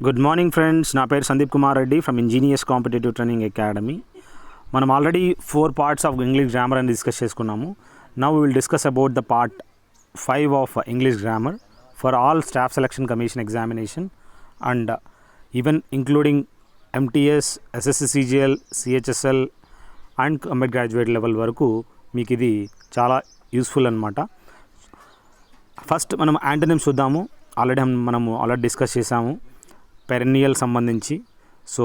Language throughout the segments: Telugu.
గుడ్ మార్నింగ్ ఫ్రెండ్స్, నా పేరు Sandeep Kumar Reddy from engineers competitive training academy. మనం already 4 parts of English grammar అని డిస్కస్ చేసుకున్నాము. Now we will discuss about the part 5 of English grammar for all staff selection commission examination and even including MTS, SSC CGL, CHSL and combined graduate level వరకు మీకు ఇది చాలా యూస్ఫుల్ అనమాట. ఫస్ట్ మనం యాంటోనిమ్స్ చూద్దాము. మనము ఆల్రెడీ డిస్కస్ చేసాము పెరెన్నియల్ సంబంధించి. So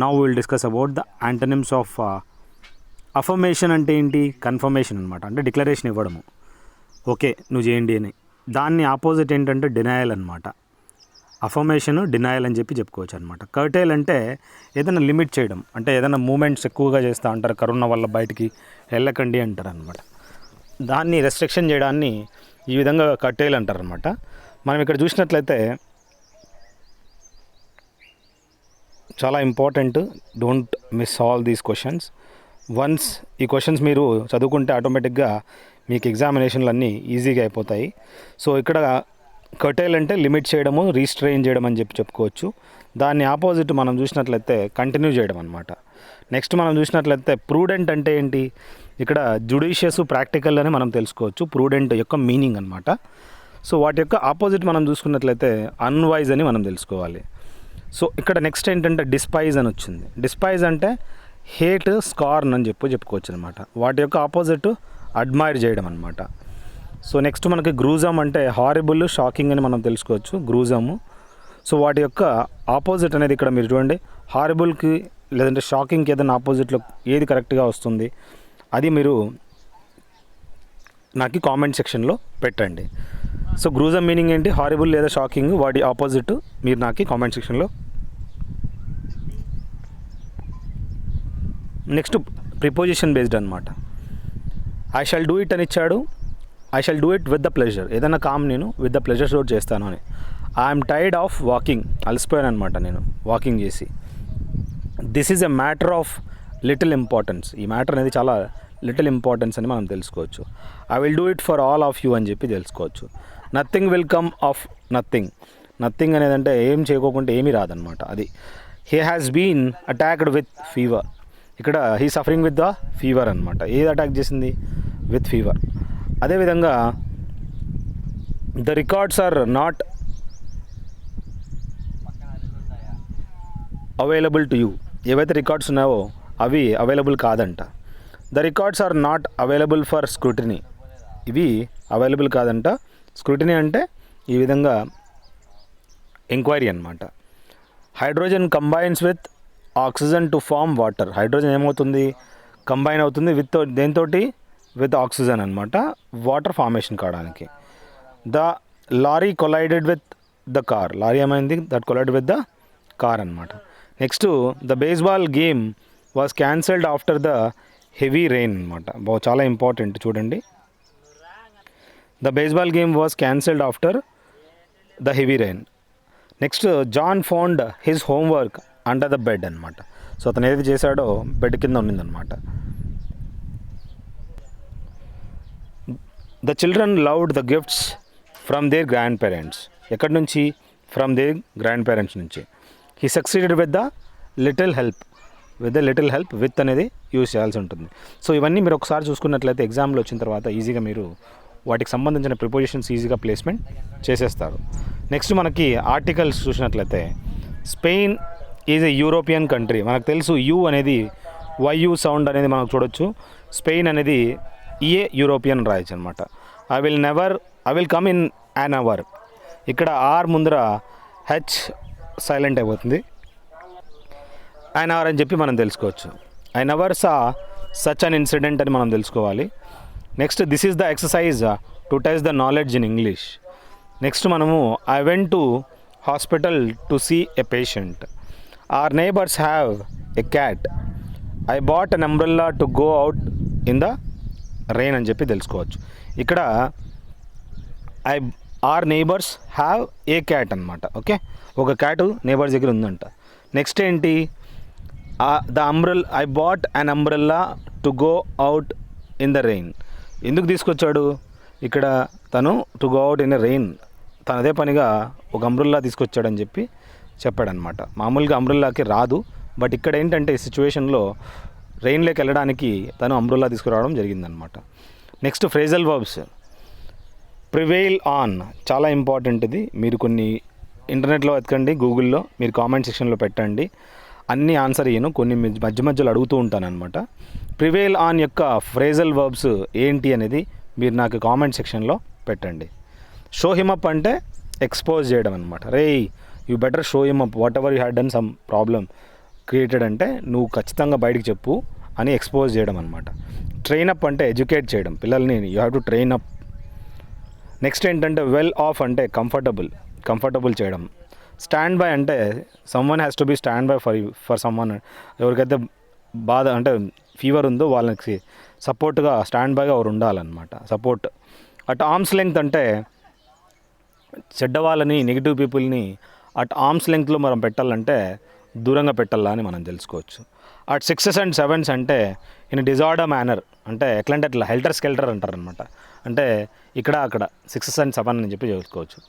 now will discuss about the antonyms of affirmation. అంటే ఏంటి? కన్ఫర్మేషన్ అనమాట, అంటే డిక్లరేషన్ ఇవ్వడము, ఓకే నువ్వు చేయండి అని. దాన్ని ఆపోజిట్ ఏంటంటే డినయల్ అనమాట. అఫర్మేషన్ డినయల్ అని చెప్పుకోవచ్చు అనమాట. కర్టైల్ అంటే ఏదైనా లిమిట్ చేయడం, అంటే ఏదైనా మూమెంట్స్ ఎక్కువగా చేస్తూ అంటారు, కరోనా వల్ల బయటికి వెళ్ళకండి అంటారు అనమాట. దాన్ని రెస్ట్రిక్షన్ చేయడాన్ని ఈ విధంగా కర్టైల్ అంటారు అనమాట. మనం ఇక్కడ చూసినట్లయితే చాలా important, don't miss all these questions. Once ఈ క్వశ్చన్స్ మీరు చదువుకుంటే ఆటోమేటిక్గా మీకు ఎగ్జామినేషన్లు అన్నీ ఈజీగా అయిపోతాయి. సో ఇక్కడ కర్టైల్ అంటే లిమిట్ చేయడము, రీస్ట్రెయిన్ చేయడం అని చెప్పుకోవచ్చు. దాన్ని ఆపోజిట్ మనం చూసినట్లయితే కంటిన్యూ చేయడం అనమాట. నెక్స్ట్ మనం చూసినట్లయితే ప్రూడెంట్ అంటే ఏంటి? ఇక్కడ జుడిషియస్, ప్రాక్టికల్ అని మనం తెలుసుకోవచ్చు. ప్రూడెంట్ యొక్క మీనింగ్ అనమాట. సో వాటి యొక్క ఆపోజిట్ మనం చూసుకున్నట్లయితే అన్వైజ్ అని మనం తెలుసుకోవాలి. సో ఇక్కడ నెక్స్ట్ ఏంటంటే డిస్పైజ్ అని వచ్చింది. డిస్పైజ్ అంటే హేట్, స్కార్న్ అని చెప్పుకోవచ్చు అనమాట. వాటి యొక్క ఆపోజిట్ అడ్మైర్ చేయడం అనమాట. సో నెక్స్ట్ మనకి గ్రూజమ్ అంటే హారిబుల్, షాకింగ్ అని మనం తెలుసుకోవచ్చు. గ్రూజము. సో వాటి యొక్క ఆపోజిట్ అనేది ఇక్కడ మీరు చూడండి, హారిబుల్కి లేదంటే షాకింగ్కి ఏదైనా ఆపోజిట్లో ఏది కరెక్ట్గా వస్తుంది అది మీరు నాకు కామెంట్ సెక్షన్లో పెట్టండి. సో గ్రూజమ్ మీనింగ్ ఏంటి, హారిబుల్ లేదా షాకింగ్, వాటి ఆపోజిట్ మీరు నాకు కామెంట్ సెక్షన్లో. నెక్స్ట్ ప్రిపోజిషన్ బేస్డ్ అనమాట. ఐ షాల్ డూ ఇట్ అని ఇచ్చాడు. I shall do it with the pleasure. ఏదైనా కామ్ నేను విత్ ద ప్లెజర్ షోట్ చేస్తాను అని. ఐఎమ్ టైర్డ్ ఆఫ్ వాకింగ్, అలసిపోయాను అనమాట నేను వాకింగ్ చేసి. This is a matter of little importance. ఈ మ్యాటర్ అనేది చాలా లిటిల్ ఇంపార్టెన్స్ అని మనం తెలుసుకోవచ్చు. I will do it for all of you అని తెలుసుకోవచ్చు. Nothing will come of nothing. Nothing అనేది అంటే ఏం చేయకోకుండా ఏమీ రాదనమాట. అది he has been attacked with fever. ఇక్కడ he suffering with the fever అనమాట. ఏది అటాక్ చేసింది? With fever. అదేవిధంగా the records are not available to you. ఏవైతే రికార్డ్స్ ఉన్నాయో అవి అవైలబుల్ కాదంట. The records are not available for scrutiny. ఇవి అవైలబుల్ కాదంట. స్క్రూటినీ అంటే ఈ విధంగా ఎంక్వైరీ అనమాట. Hydrogen combines with oxygen to form water. Hydrogen ఏమవుతుంది? కంబైన్ అవుతుంది విత్ దేంతోటి? విత్ ఆక్సిజన్ అనమాట, వాటర్ ఫార్మేషన్ కావడానికి. The lorry collided with the car. Lorry ఏమైంది? That collided with the car అనమాట. Next the baseball game was cancelled after the heavy rain అనమాట. చాలా ఇంపార్టెంట్ చూడండి. The baseball game was cancelled after the heavy rain. Next John found his homework under the bed అనమాట. సో అతను ఏది చేశాడో బెడ్ కింద ఉండిందనమాట. The children loved the gifts from their grandparents. ఎక్కడి నుంచి? ఫ్రమ్ దేర్ గ్రాండ్ పేరెంట్స్ నుంచి. He succeeded with the little help. With the little help, with అనేది యూజ్ చేయాల్సి ఉంటుంది. సో ఇవన్నీ మీరు ఒకసారి చూసుకున్నట్లయితే ఎగ్జామ్లో వచ్చిన తర్వాత ఈజీగా మీరు వాటికి సంబంధించిన ప్రిపోజిషన్స్ ఈజీగా ప్లేస్మెంట్ చేసేస్తారు. నెక్స్ట్ మనకి ఆర్టికల్స్ చూసినట్లయితే Spain is a European country. మనకు తెలుసు యూ అనేది వైయూ సౌండ్ అనేది మనకు చూడొచ్చు. స్పెయిన్ అనేది ఏ యూరోపియన్ రాయొచ్చు అనమాట. I will come in an hour. ఇక్కడ ఆర్ ముందర హెచ్ సైలెంట్ అయిపోతుంది. యాన్ అవర్ అని చెప్పి మనం తెలుసుకోవచ్చు. I never saw such an incident అని మనం తెలుసుకోవాలి. Next this is the exercise to test the knowledge in English. Next మనము I went to hospital to see a patient. Our neighbours have a cat. I bought an umbrella to go out in the rain అని చెప్పి తెలుసుకోవచ్చు. ఇక్కడ our neighbours have a cat అనమాట. ఓకే, ఒక క్యాట్ నైబర్స్ దగ్గర ఉందంట. నెక్స్ట్ ఏంటి? I bought an umbrella to go out in the rain. ఎందుకు తీసుకొచ్చాడు? ఇక్కడ తను to go out in a rain, తను అదే పనిగా ఒక అంబ్రెల్లా తీసుకొచ్చాడని చెప్పి చెప్పాడనమాట. మామూలుగా అంబ్రెల్లాకి రాదు, బట్ ఇక్కడ ఏంటంటే ఈ సిచ్యువేషన్లో రెయిన్లోకి వెళ్ళడానికి తను అంబ్రెల్లా తీసుకురావడం జరిగిందనమాట. Next phrasal verbs. Prevail on చాలా ఇంపార్టెంట్ ఇది. మీరు కొన్ని ఇంటర్నెట్లో వెతకండి, గూగుల్లో మీరు కామెంట్ సెక్షన్లో పెట్టండి, అన్నీ ఆన్సర్ ఇయ్యను, కొన్ని మధ్య మధ్యలో అడుగుతూ ఉంటాను అనమాట. ప్రివెయిల్ ఆన్ యొక్క ఫ్రేజల్ వర్బ్స్ ఏంటి అనేది మీరు నాకు కామెంట్ సెక్షన్లో పెట్టండి. షో హిమ్ అప్ అంటే ఎక్స్పోజ్ చేయడం అనమాట. రే you better show him up whatever you had done some problem created అంటే నువ్వు ఖచ్చితంగా బయటికి చెప్పు అని ఎక్స్పోజ్ చేయడం అనమాట. ట్రైన్ అప్ అంటే ఎడ్యుకేట్ చేయడం, పిల్లల్ని you have to train up. Next ఏంటంటే వెల్ ఆఫ్ అంటే కంఫర్టబుల్ చేయడం. స్టాండ్ బై అంటే someone has to be stand by for someone. ఎవరికైతే బాధ అంటే ఫీవర్ ఉందో వాళ్ళకి సపోర్ట్గా స్టాండ్ బైగా ఎవరు ఉండాలన్నమాట, సపోర్ట్. అట్ ఆర్మ్స్ లెంగ్త్ అంటే చెడ్డ వాళ్ళని, నెగిటివ్ పీపుల్ని అట్ ఆర్మ్స్ లెంగ్త్లో మనం పెట్టాలంటే దూరంగా పెట్టాలా అని మనం తెలుసుకోవచ్చు. అట్ 6s and 7s అంటే ఇన్ డిజార్డర్ మేనర్, అంటే ఎట్లంటే అట్లా హెల్టర్ స్కెల్టర్ అంటారు అనమాట. అంటే ఇక్కడ అక్కడ 6s and 7 అని చెప్పి తెలుసుకోవచ్చు.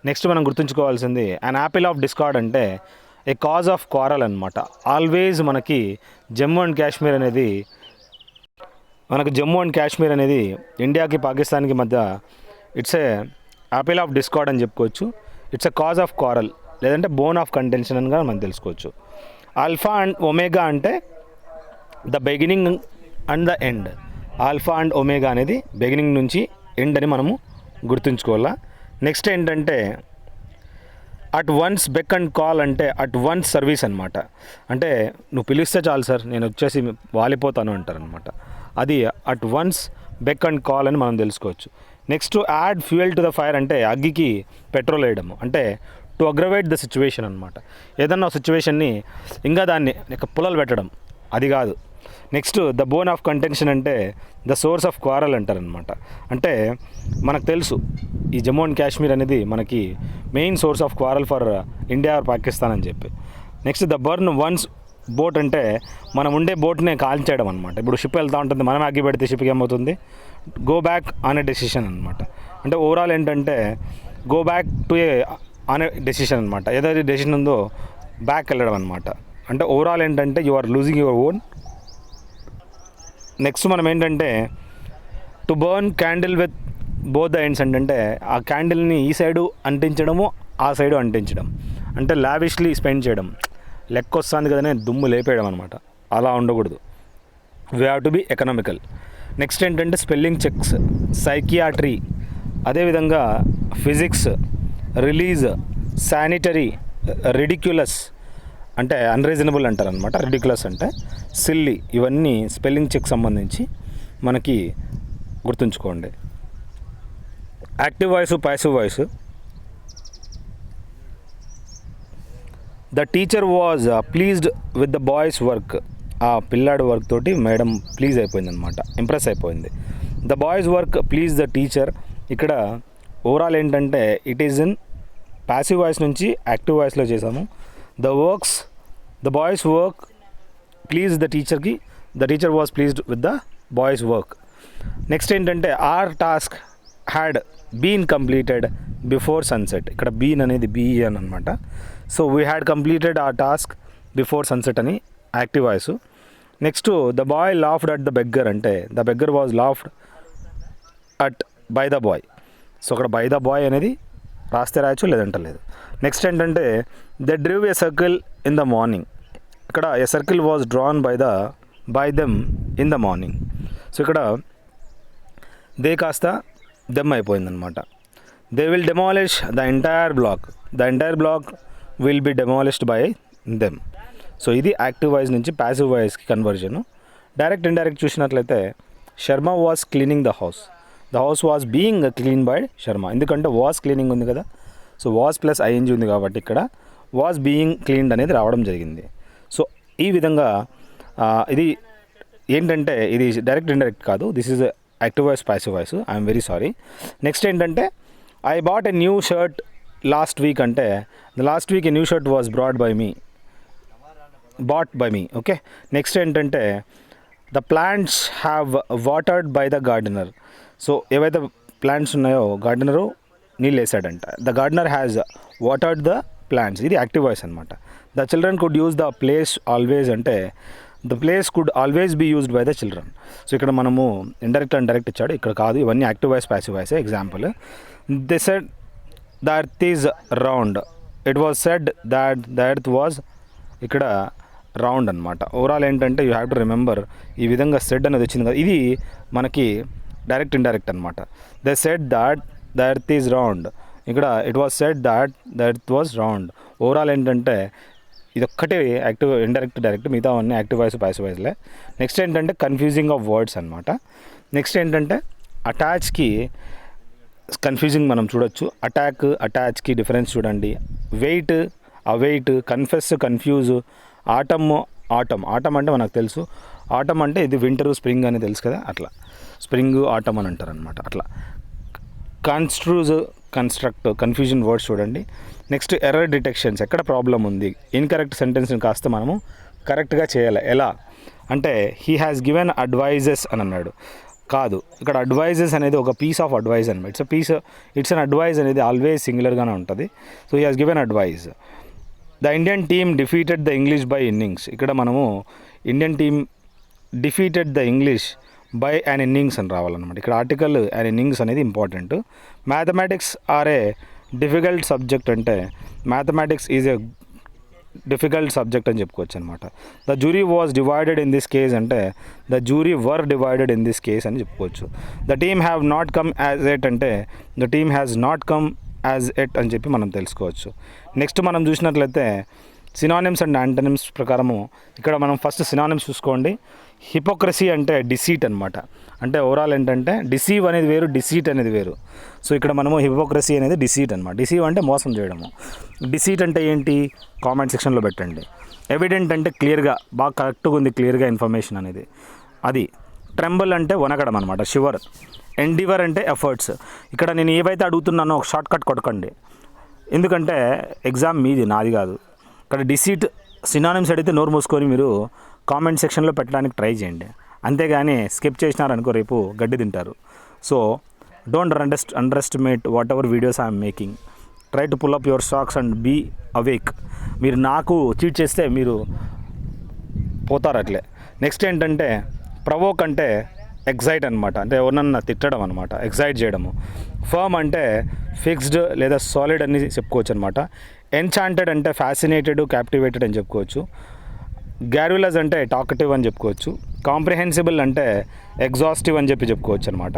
నెక్స్ట్ మనం గుర్తుంచుకోవాల్సింది అన్ యాపిల్ ఆఫ్ డిస్కార్డ్ అంటే ఏ కాజ్ ఆఫ్ క్వారల్ అనమాట. ఆల్వేజ్ మనకి జమ్మూ అండ్ కాశ్మీర్ అనేది ఇండియాకి పాకిస్తాన్కి మధ్య it's a apple of discord అని చెప్పుకోవచ్చు. It's a cause of quarrel లేదంటే బోన్ ఆఫ్ కంటెన్షన్ అని మనం తెలుసుకోవచ్చు. ఆల్ఫా అండ్ ఒమేగా అంటే the beginning and the end. Alpha and omega అనేది బిగినింగ్ నుంచి ఎండ్ అని మనము గుర్తుంచుకోవాలా. నెక్స్ట్ ఏంటంటే at one's beck and call అంటే అట్ వన్స్ సర్వీస్ అనమాట. అంటే నువ్వు పిలిస్తే చాలు సార్ నేను వచ్చేసి వాలిపోతాను అంటారనమాట. అది at one's beck and call అని మనం తెలుసుకోవచ్చు. Next add fuel to the fire అంటే అగ్గికి పెట్రోల్ వేయడము, అంటే టు అగ్రవేట్ ద సిచ్యువేషన్ అనమాట. ఏదన్నా సిచ్యువేషన్ని ఇంకా దాన్ని పుల్లలు పెట్టడం, అది కాదు. Next the bone of contention అంటే ద సోర్స్ ఆఫ్ క్వారల్ అంటారనమాట. అంటే మనకు తెలుసు ఈ జమ్మూ అండ్ కాశ్మీర్ అనేది మనకి main source of quarrel for India or Pakistan అని చెప్పి. Next the burn one's boat అంటే మనం ఉండే బోట్నే కాల్చేయడం అనమాట. ఇప్పుడు షిప్ వెళ్తూ ఉంటుంది, మనం అగ్గి పెడితే షిప్కి ఏమవుతుంది, go back on a decision అనమాట. అంటే ఓవరాల్ ఏంటంటే go back to A on a decision అనమాట. ఏదైతే డెసిషన్ ఉందో బ్యాక్ వెళ్ళడం అనమాట. అంటే ఓవరాల్ ఏంటంటే you are losing your own. Next మనం ఏంటంటే to burn candle with both the ends అంటే ఆ క్యాండిల్ని ఈ సైడు అంటించడము ఆ సైడు అంటించడం, అంటే లావిష్లీ స్పెండ్ చేయడం, లెక్క వస్తుంది కదనే దుమ్ము లేపేయడం అనమాట. అలా ఉండకూడదు, we have to be economical. Next ఏంటంటే స్పెల్లింగ్ చెక్స్, సైకియాట్రీ, అదేవిధంగా ఫిజిక్స్, రిలీజ్, శానిటరీ, రిడిక్యులస్ అంటే అన్రీజనబుల్ అంటారు అనమాట. రిడిక్యులస్ అంటే సిల్లీ. ఇవన్నీ స్పెల్లింగ్ చెక్ సంబంధించి మనకి గుర్తుంచుకోండి. Active voice, passive voice. The teacher was pleased with the boys work. ఆ పిల్లాడి వర్క్ తోటి మేడం ప్లీజ్ అయిపోయింది అనమాట, ఇంప్రెస్ అయిపోయింది. The boys work please the teacher. ఇక్కడ ఓవరాల్ ఏంటంటే it is in passive voice నుంచి యాక్టివ్ వాయిస్లో చేసాము. The boys work please the టీచర్కి, the teacher was pleased with the boys work. Next ఏంటంటే our task had been completed before sunset. ఇక్కడ బీన్ అనేది బీఎన్ అనమాట. So we had completed our task before sunset అని active voice. Next the boy laughed at the beggar అంటే the beggar was laughed at by the boy. So అక్కడ బై ద బాయ్ అనేది రాస్తే రాయచ్చు, లేదంటే లేదు. నెక్స్ట్ ఏంటంటే the drew a circle in the morning. ఇక్కడ a circle was drawn by them in the morning. So ఇక్కడ దే కాస్త దెమ్ అయిపోయిందనమాట. They will demolish the entire block. The entire block will be demolished by them. So ఇది యాక్టివ్ వాయిస్ నుంచి ప్యాసివ్ వాయిస్కి కన్వర్జన్. డైరెక్ట్ ఇండైరెక్ట్ చూసినట్లయితే Sharma was cleaning the house. The house was being clean by Sharma. ఎందుకంటే వాజ్ క్లీనింగ్ ఉంది కదా, సో వాజ్ ప్లస్ ఐఎన్జీ ఉంది కాబట్టి ఇక్కడ వాజ్ బీయింగ్ క్లీన్డ్ అనేది రావడం జరిగింది. సో ఈ విధంగా ఇది ఏంటంటే ఇది డైరెక్ట్ ఇండైరెక్ట్ కాదు, this is active voice, passive voice. I'm very sorry. Next ఏంటంటే I bought a new shirt last week అంటే the last week a new shirt was bought by me. Okay. Next ఏంటంటే the plants have watered by the gardener. So ఏవైతే ప్లాంట్స్ ఉన్నాయో గార్డెనరు నీళ్ళు వేసాడంట. The gardener has watered the plants, ఇది యాక్టివ్ వాయిస్ అనమాట. The children could use the place always అంటే the place could always be used by the children. So ఇక్కడ మనము ఇండైరెక్ట్ అండ్ డైరెక్ట్ ఇచ్చాడు, ఇక్కడ కాదు, ఇవన్నీ active voice passive voice. Example, they said the earth is round, it was said that the earth was, ఇక్కడ రౌండ్ అనమాట. ఓవరాల్ ఏంటంటే యూ హ్యావ్ టు రిమెంబర్, ఈ విధంగా సెడ్ అనేది వచ్చింది కదా, ఇది మనకి డైరెక్ట్ ఇండైరెక్ట్ అనమాట. They said that the earth is round, ఇక్కడ it was said that the earth was round. Overall ఏంటంటే ఇది ఒక్కటే యాక్టివ్, ఇండైరెక్ట్, డైరెక్ట్, మిగతా అన్నీ యాక్టివ్ వాయిస్ ప్యాసివ్ వాయిస్లే. నెక్స్ట్ ఏంటంటే కన్ఫ్యూజింగ్ ఆఫ్ వర్డ్స్ అనమాట. నెక్స్ట్ ఏంటంటే అటాచ్కి కన్ఫ్యూజింగ్ మనం చూడొచ్చు. అటాక్, అటాచ్కి డిఫరెన్స్ చూడండి. Wait, await, confess, confuse. Atom, atom, atom అంటే మనకు తెలుసు, ఆటమ్ అంటే ఇది వింటర్, స్ప్రింగ్ అని తెలుసు కదా, అట్లా స్ప్రింగ్ ఆటమ్ అని అంటారు అనమాట. అట్లా కన్స్ట్రూజ్, కన్స్ట్రక్ట్, కన్ఫ్యూజన్ వర్డ్స్ చూడండి. నెక్స్ట్ ఎర్రర్ డిటెక్షన్స్, ఎక్కడ ప్రాబ్లం ఉంది, ఇన్కరెక్ట్ సెంటెన్స్ని కాస్త మనము కరెక్ట్గా చేయాలి. ఎలా అంటే హీ హ్యాస్ గివెన్ అడ్వైజెస్ అని అన్నాడు, కాదు, ఇక్కడ అడ్వైజెస్ అనేది ఒక పీస్ ఆఫ్ అడ్వైజ్ అనమాట. ఇట్స్ అన్ అడ్వైజ్ అనేది ఆల్వేస్ సింగులర్గానే ఉంటుంది. So he has given advice. The Indian team defeated the English by innings, ఇక్కడ మనము Indian team defeated the English by an innings అని రావాలన్నమాట. ఇక్కడ ఆర్టికల్ యాన్ ఇన్నింగ్స్ అనేది important. Mathematics are a difficult subject అంటే mathematics is a difficult subject అని చెప్పుకోవచ్చు అనమాట. The jury was divided in this case అంటే the jury were divided in this case అని చెప్పుకోవచ్చు. The team have not come as yet అంటే the team has not come as yet అని చెప్పి మనం తెలుసుకోవచ్చు. నెక్స్ట్ మనం చూసినట్లయితే సినానిమ్స్ అండ్ యాంటనిమ్స్ ప్రకారము ఇక్కడ మనం ఫస్ట్ సినానిమ్స్ చూసుకోండి. హిపోక్రసీ అంటే డిసీట్ అనమాట. అంటే ఓవరాల్ ఏంటంటే డిసీవ్ అనేది వేరు, డిసీట్ అనేది వేరు. సో ఇక్కడ మనము హిపోక్రసీ అనేది డిసీట్ అనమాట. డిసీవ్ అంటే మోసం చేయడము. డిసీట్ అంటే ఏంటి, కామెంట్ సెక్షన్లో పెట్టండి. ఎవిడెంట్ అంటే క్లియర్గా, బాగా కరెక్ట్గా ఉంది, క్లియర్గా ఇన్ఫర్మేషన్ అనేది అది. ట్రెంబుల్ అంటే వనకడం అనమాట, షివర్. ఎండివర్ అంటే ఎఫర్ట్స్. ఇక్కడ నేను ఏవైతే అడుగుతున్నానో ఒక షార్ట్ కట్ కొట్టకండి, ఎందుకంటే ఎగ్జామ్ మీది, నాది కాదు. ఇక్కడ డిసీట్ సినానిమ్స్ అడిగితే నోరు మూసుకొని మీరు కామెంట్ సెక్షన్లో పెట్టడానికి ట్రై చేయండి, అంతేగాని స్కిప్ చేసినారనుకో రేపు గడ్డి తింటారు. So don't underestimate whatever videos I'm making. Try to pull up your socks and be awake. మీరు నాకు చీట్ చేస్తే మీరు పోతారు అట్లే. నెక్స్ట్ ఏంటంటే ప్రవోక్ అంటే ఎగ్జైట్ అనమాట, అంటే ఎవరినన్నా తిట్టడం అనమాట, ఎగ్జైట్ చేయడము. ఫర్మ్ అంటే ఫిక్స్డ్ లేదా సాలిడ్ అని చెప్పుకోవచ్చు అనమాట. ఎన్చాంటెడ్ అంటే ఫ్యాసినేటెడ్, క్యాప్టివేటెడ్ అని చెప్పుకోవచ్చు. గ్యారులస్ అంటే టాకటివ్ అని చెప్పుకోవచ్చు. కాంప్రిహెన్సిబుల్ అంటే ఎగ్జాస్టివ్ అని చెప్పుకోవచ్చు అనమాట.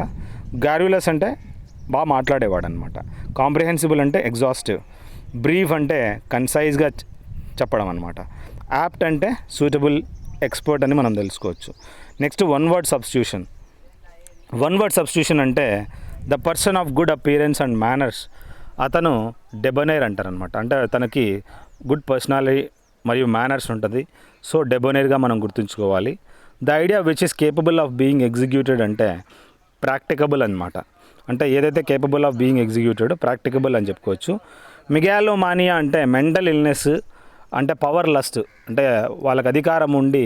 గ్యారులస్ అంటే బాగా మాట్లాడేవాడు అనమాట. కాంప్రిహెన్సిబుల్ అంటే ఎగ్జాస్టివ్. బ్రీఫ్ అంటే కన్సైజ్గా చెప్పడం అనమాట. యాప్ట్ అంటే సూటబుల్, ఎక్స్పర్ట్ అని మనం తెలుసుకోవచ్చు. Next one word substitution. One word substitution అంటే the person of good appearance and manners, అతను డెబొనేర్ అంటారనమాట. అంటే తనకి గుడ్ పర్సనాలిటీ మరియు మేనర్స్ ఉంటుంది. సో డెబొనేర్గా మనం గుర్తుంచుకోవాలి. The idea which is capable of being executed అంటే ప్రాక్టికబుల్ అనమాట. అంటే ఏదైతే capable of being executed practicable అని చెప్పుకోవచ్చు. మిగాలోమానియా అంటే మెంటల్ ఇల్నెస్, అంటే పవర్ లస్ట్, అంటే వాళ్ళకి అధికారం ఉండి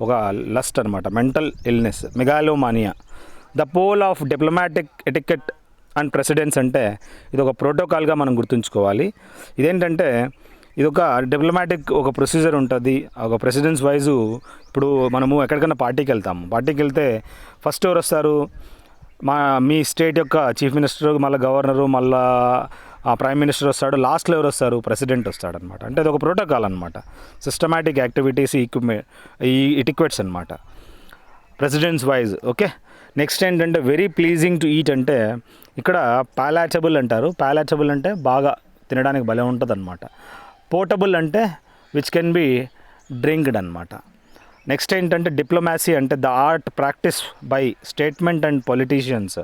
ఒక లస్ట్ అనమాట, mental illness, మెగాలోమానియా. The pole of diplomatic etiquette and precedence అంటే ఇది ఒక ప్రోటోకాల్గా మనం గుర్తుంచుకోవాలి. ఇదేంటంటే ఇది ఒక డిప్లొమాటిక్ ఒక ప్రొసీజర్ ఉంటుంది, ఒక ప్రెసిడెన్స్ వైజు. ఇప్పుడు మనము ఎక్కడికైనా పార్టీకి వెళ్తాము, పార్టీకి వెళ్తే ఫస్ట్ ఎవరు వస్తారు, మీ స్టేట్ యొక్క చీఫ్ మినిస్టర్, మళ్ళీ గవర్నరు, మళ్ళీ ప్రైమ్ మినిస్టర్ వస్తాడు, లాస్ట్లో ఎవరు వస్తారు, ప్రెసిడెంట్ వస్తాడు అనమాట. అంటే అది ఒక ప్రోటోకాల్ అనమాట. సిస్టమాటిక్ యాక్టివిటీస్ ఇటిక్వెట్స్ అనమాట ప్రెసిడెంట్స్ వైజ్. ఓకే, నెక్స్ట్ ఏంటంటే వెరీ ప్లీజింగ్ టు ఈట్ అంటే ఇక్కడ పాలాటబుల్ అంటారు. పాలాటబుల్ అంటే బాగా తినడానికి భలే ఉంటుంది అనమాట. పోర్టబుల్ అంటే విచ్ కెన్ బి డ్రింక్డ్ అనమాట. నెక్స్ట్ ఏంటంటే డిప్లొమాసీ అంటే the art practice by statesmen and politicians.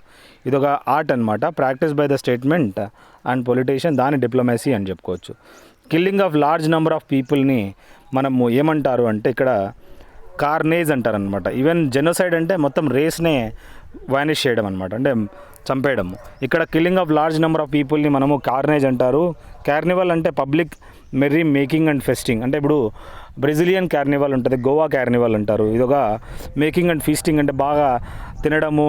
ఇది ఒక ఆర్ట్ అనమాట, practice by the statesmen and politician, దాని డిప్లొమాసీ అని చెప్పుకోవచ్చు. Killing of large number of పీపుల్ని మనము ఏమంటారు అంటే ఇక్కడ కార్నేజ్ అంటారనమాట. ఈవెన్ జెనోసైడ్ అంటే మొత్తం రేస్నే వానిష్ చేయడం అనమాట, అంటే చంపేయడము. ఇక్కడ killing of large number of పీపుల్ని మనము కార్నేజ్ అంటారు. కార్నివల్ అంటే public merry making and feasting. అంటే ఇప్పుడు బ్రెజిలియన్ కార్నివల్ ఉంటుంది, గోవా కార్నివల్ అంటారు. ఇదొక మేకింగ్ అండ్ ఫీస్టింగ్, అంటే బాగా తినడము,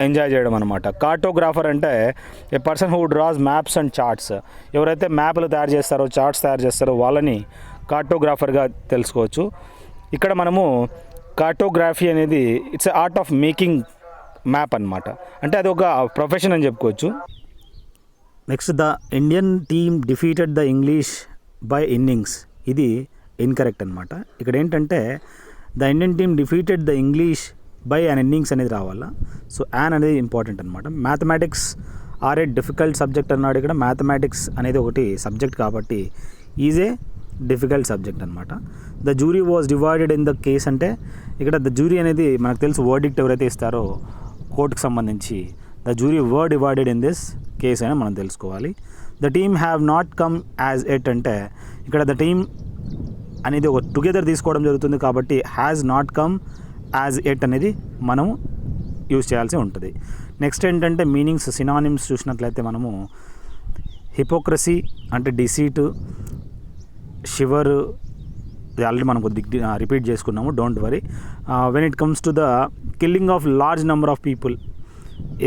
ఎంజాయ్ చేయడం అనమాట. కార్టోగ్రాఫర్ అంటే a person who draws maps and charts. ఎవరైతే మ్యాప్లు తయారు చేస్తారో, చార్ట్స్ తయారు చేస్తారో వాళ్ళని కార్టోగ్రాఫర్గా తెలుసుకోవచ్చు. ఇక్కడ మనము కార్టోగ్రఫీ అనేది it's art of making map అనమాట. అంటే అది ఒక ప్రొఫెషన్ అని చెప్పుకోవచ్చు. Next, the Indian team defeated the English by innings. ఇది ఇన్కరెక్ట్ అనమాట. ఇక్కడ ఏంటంటే the Indian team defeated the English by an innings అనేది రావాలా. సో యాన్ అనేది ఇంపార్టెంట్ అనమాట. Mathematics are a difficult subject అన్నాడు. ఇక్కడ మ్యాథమెటిక్స్ అనేది ఒకటి సబ్జెక్ట్ కాబట్టి ఈజ్ ఏ డిఫికల్ట్ సబ్జెక్ట్ అనమాట. The jury was divided in the case అంటే ఇక్కడ ద జ్యూరీ అనేది మనకు తెలుసు వర్డిక్ట్ ఎవరైతే ఇస్తారో కోర్టుకు సంబంధించి the jury were divided in this case అని మనం తెలుసుకోవాలి. The team have not come as yet అంటే ఇక్కడ ద టీమ్ అనేది ఒక టుగెదర్ తీసుకోవడం జరుగుతుంది కాబట్టి has not come as at అనేది మనం యూజ్ చేయాల్సి ఉంటుంది. నెక్స్ట్ ఏంటంటే మీనింగ్స్, సినానిమ్స్ చూసినట్లయితే మనము హిపోక్రసీ అంటే డిసీట్, షివర్ ఇది ఆల్రెడీ మనం కొద్దిగా రిపీట్ చేసుకున్నాము, don't worry. When it comes to the killing of large number of people,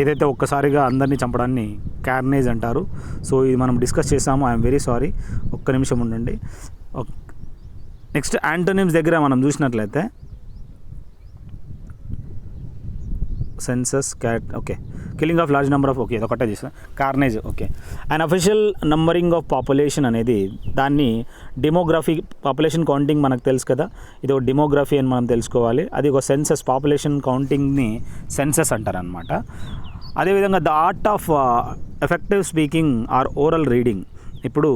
ఏదైతే ఒక్కసారిగా అందరినీ చంపడాన్ని కార్నేజ్ అంటారు. సో ఇది మనం డిస్కస్ చేసాము. ఐఎమ్ వెరీ సారీ, ఒక్క నిమిషం ఉండండి. నెక్స్ట్ యాంటోనిమ్స్ దగ్గర మనం చూసినట్లయితే census, cat, okay, killing of large number of, okay ఇది ఒకటే చేస్తాం, carnage, okay. And official numbering of population అనేది దాన్ని డెమోగ్రఫీ, పాపులేషన్ కౌంటింగ్ మనకు తెలుసు కదా, ఇది ఒక డెమోగ్రఫీ అని మనం తెలుసుకోవాలి. అది ఒక సెన్సస్, పాపులేషన్ కౌంటింగ్ని సెన్సస్ అంటారనమాట. అదేవిధంగా the art of effective speaking or oral reading. ఇప్పుడు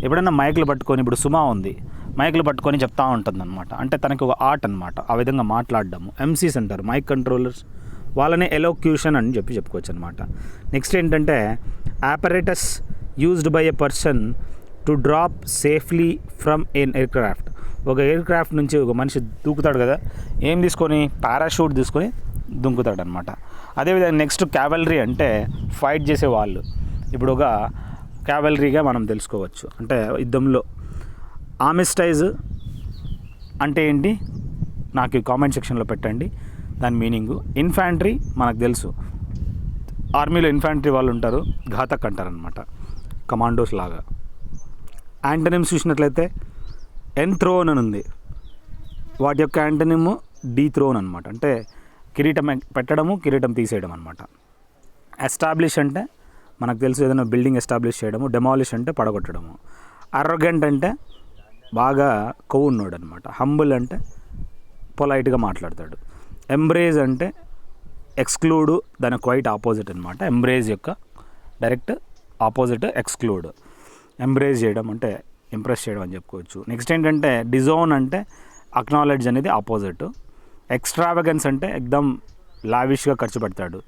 ఎప్పుడైనా మైకులు పట్టుకొని, ఇప్పుడు సుమా ఉంది, మైకులు పట్టుకొని చెప్తా ఉంటుంది అనమాట. అంటే తనకి ఒక ఆర్ట్ అనమాట ఆ విధంగా మాట్లాడడము. ఎంసీస్ అంటారు, మైక్ కంట్రోలర్స్, వాళ్ళని ఎలోక్యూషన్ అని చెప్పుకోవచ్చు అనమాట. నెక్స్ట్ ఏంటంటే apparatus used by a person to drop safely from an aircraft. ఒక ఎయిర్క్రాఫ్ట్ నుంచి ఒక మనిషి దూకుతాడు కదా, ఏం తీసుకొని, పారాషూట్ తీసుకొని దుంకుతాడు అనమాట. అదేవిధంగా నెక్స్ట్ క్యావెలరీ అంటే ఫైట్ చేసే వాళ్ళు. ఇప్పుడు ఒక క్యావెలరీగా మనం తెలుసుకోవచ్చు, అంటే యుద్ధంలో. ఆర్మిస్టైజ్ అంటే ఏంటి, నాకు కామెంట్ సెక్షన్లో పెట్టండి దాని మీనింగు. ఇన్ఫాంట్రీ మనకు తెలుసు, ఆర్మీలో ఇన్ఫాంట్రీ వాళ్ళు ఉంటారు, ఘాతక్ అంటారనమాట, కమాండోస్ లాగా. యాంటనిమ్స్ చూసినట్లయితే ఎన్థ్రోన్ అని ఉంది, వాటి యొక్క యాంటనిమ్ డీథ్రోన్ అనమాట, అంటే కిరీటం పెట్టడము, కిరీటం తీసేయడం అనమాట. ఎస్టాబ్లిష్ అంటే మనకు తెలుసు, ఏదైనా బిల్డింగ్ ఎస్టాబ్లిష్ చేయడము. డెమాలిష్ అంటే పడగొట్టడము. అర్రోగెంట్ అంటే బాగా కొవ్వు ఉన్నాడు అనమాట. హంబుల్ అంటే పొలైట్గా మాట్లాడతాడు. ఎంబ్రేజ్ అంటే ఎక్స్క్లూడ్, దాని క్వైట్ ఆపోజిట్ అనమాట. ఎంబ్రేజ్ యొక్క డైరెక్ట్ ఆపోజిట్ ఎక్స్క్లూడ్. ఎంబ్రేజ్ చేయడం అంటే ఇంప్రెస్ చేయడం అని చెప్పుకోవచ్చు. నెక్స్ట్ ఏంటంటే డిజోన్ అంటే అక్నాలెడ్జ్ అనేది ఆపోజిట్. ఎక్స్ట్రావగెన్స్ అంటే ఎక్దమ్ లావిష్గా ఖర్చు పెడతాడు,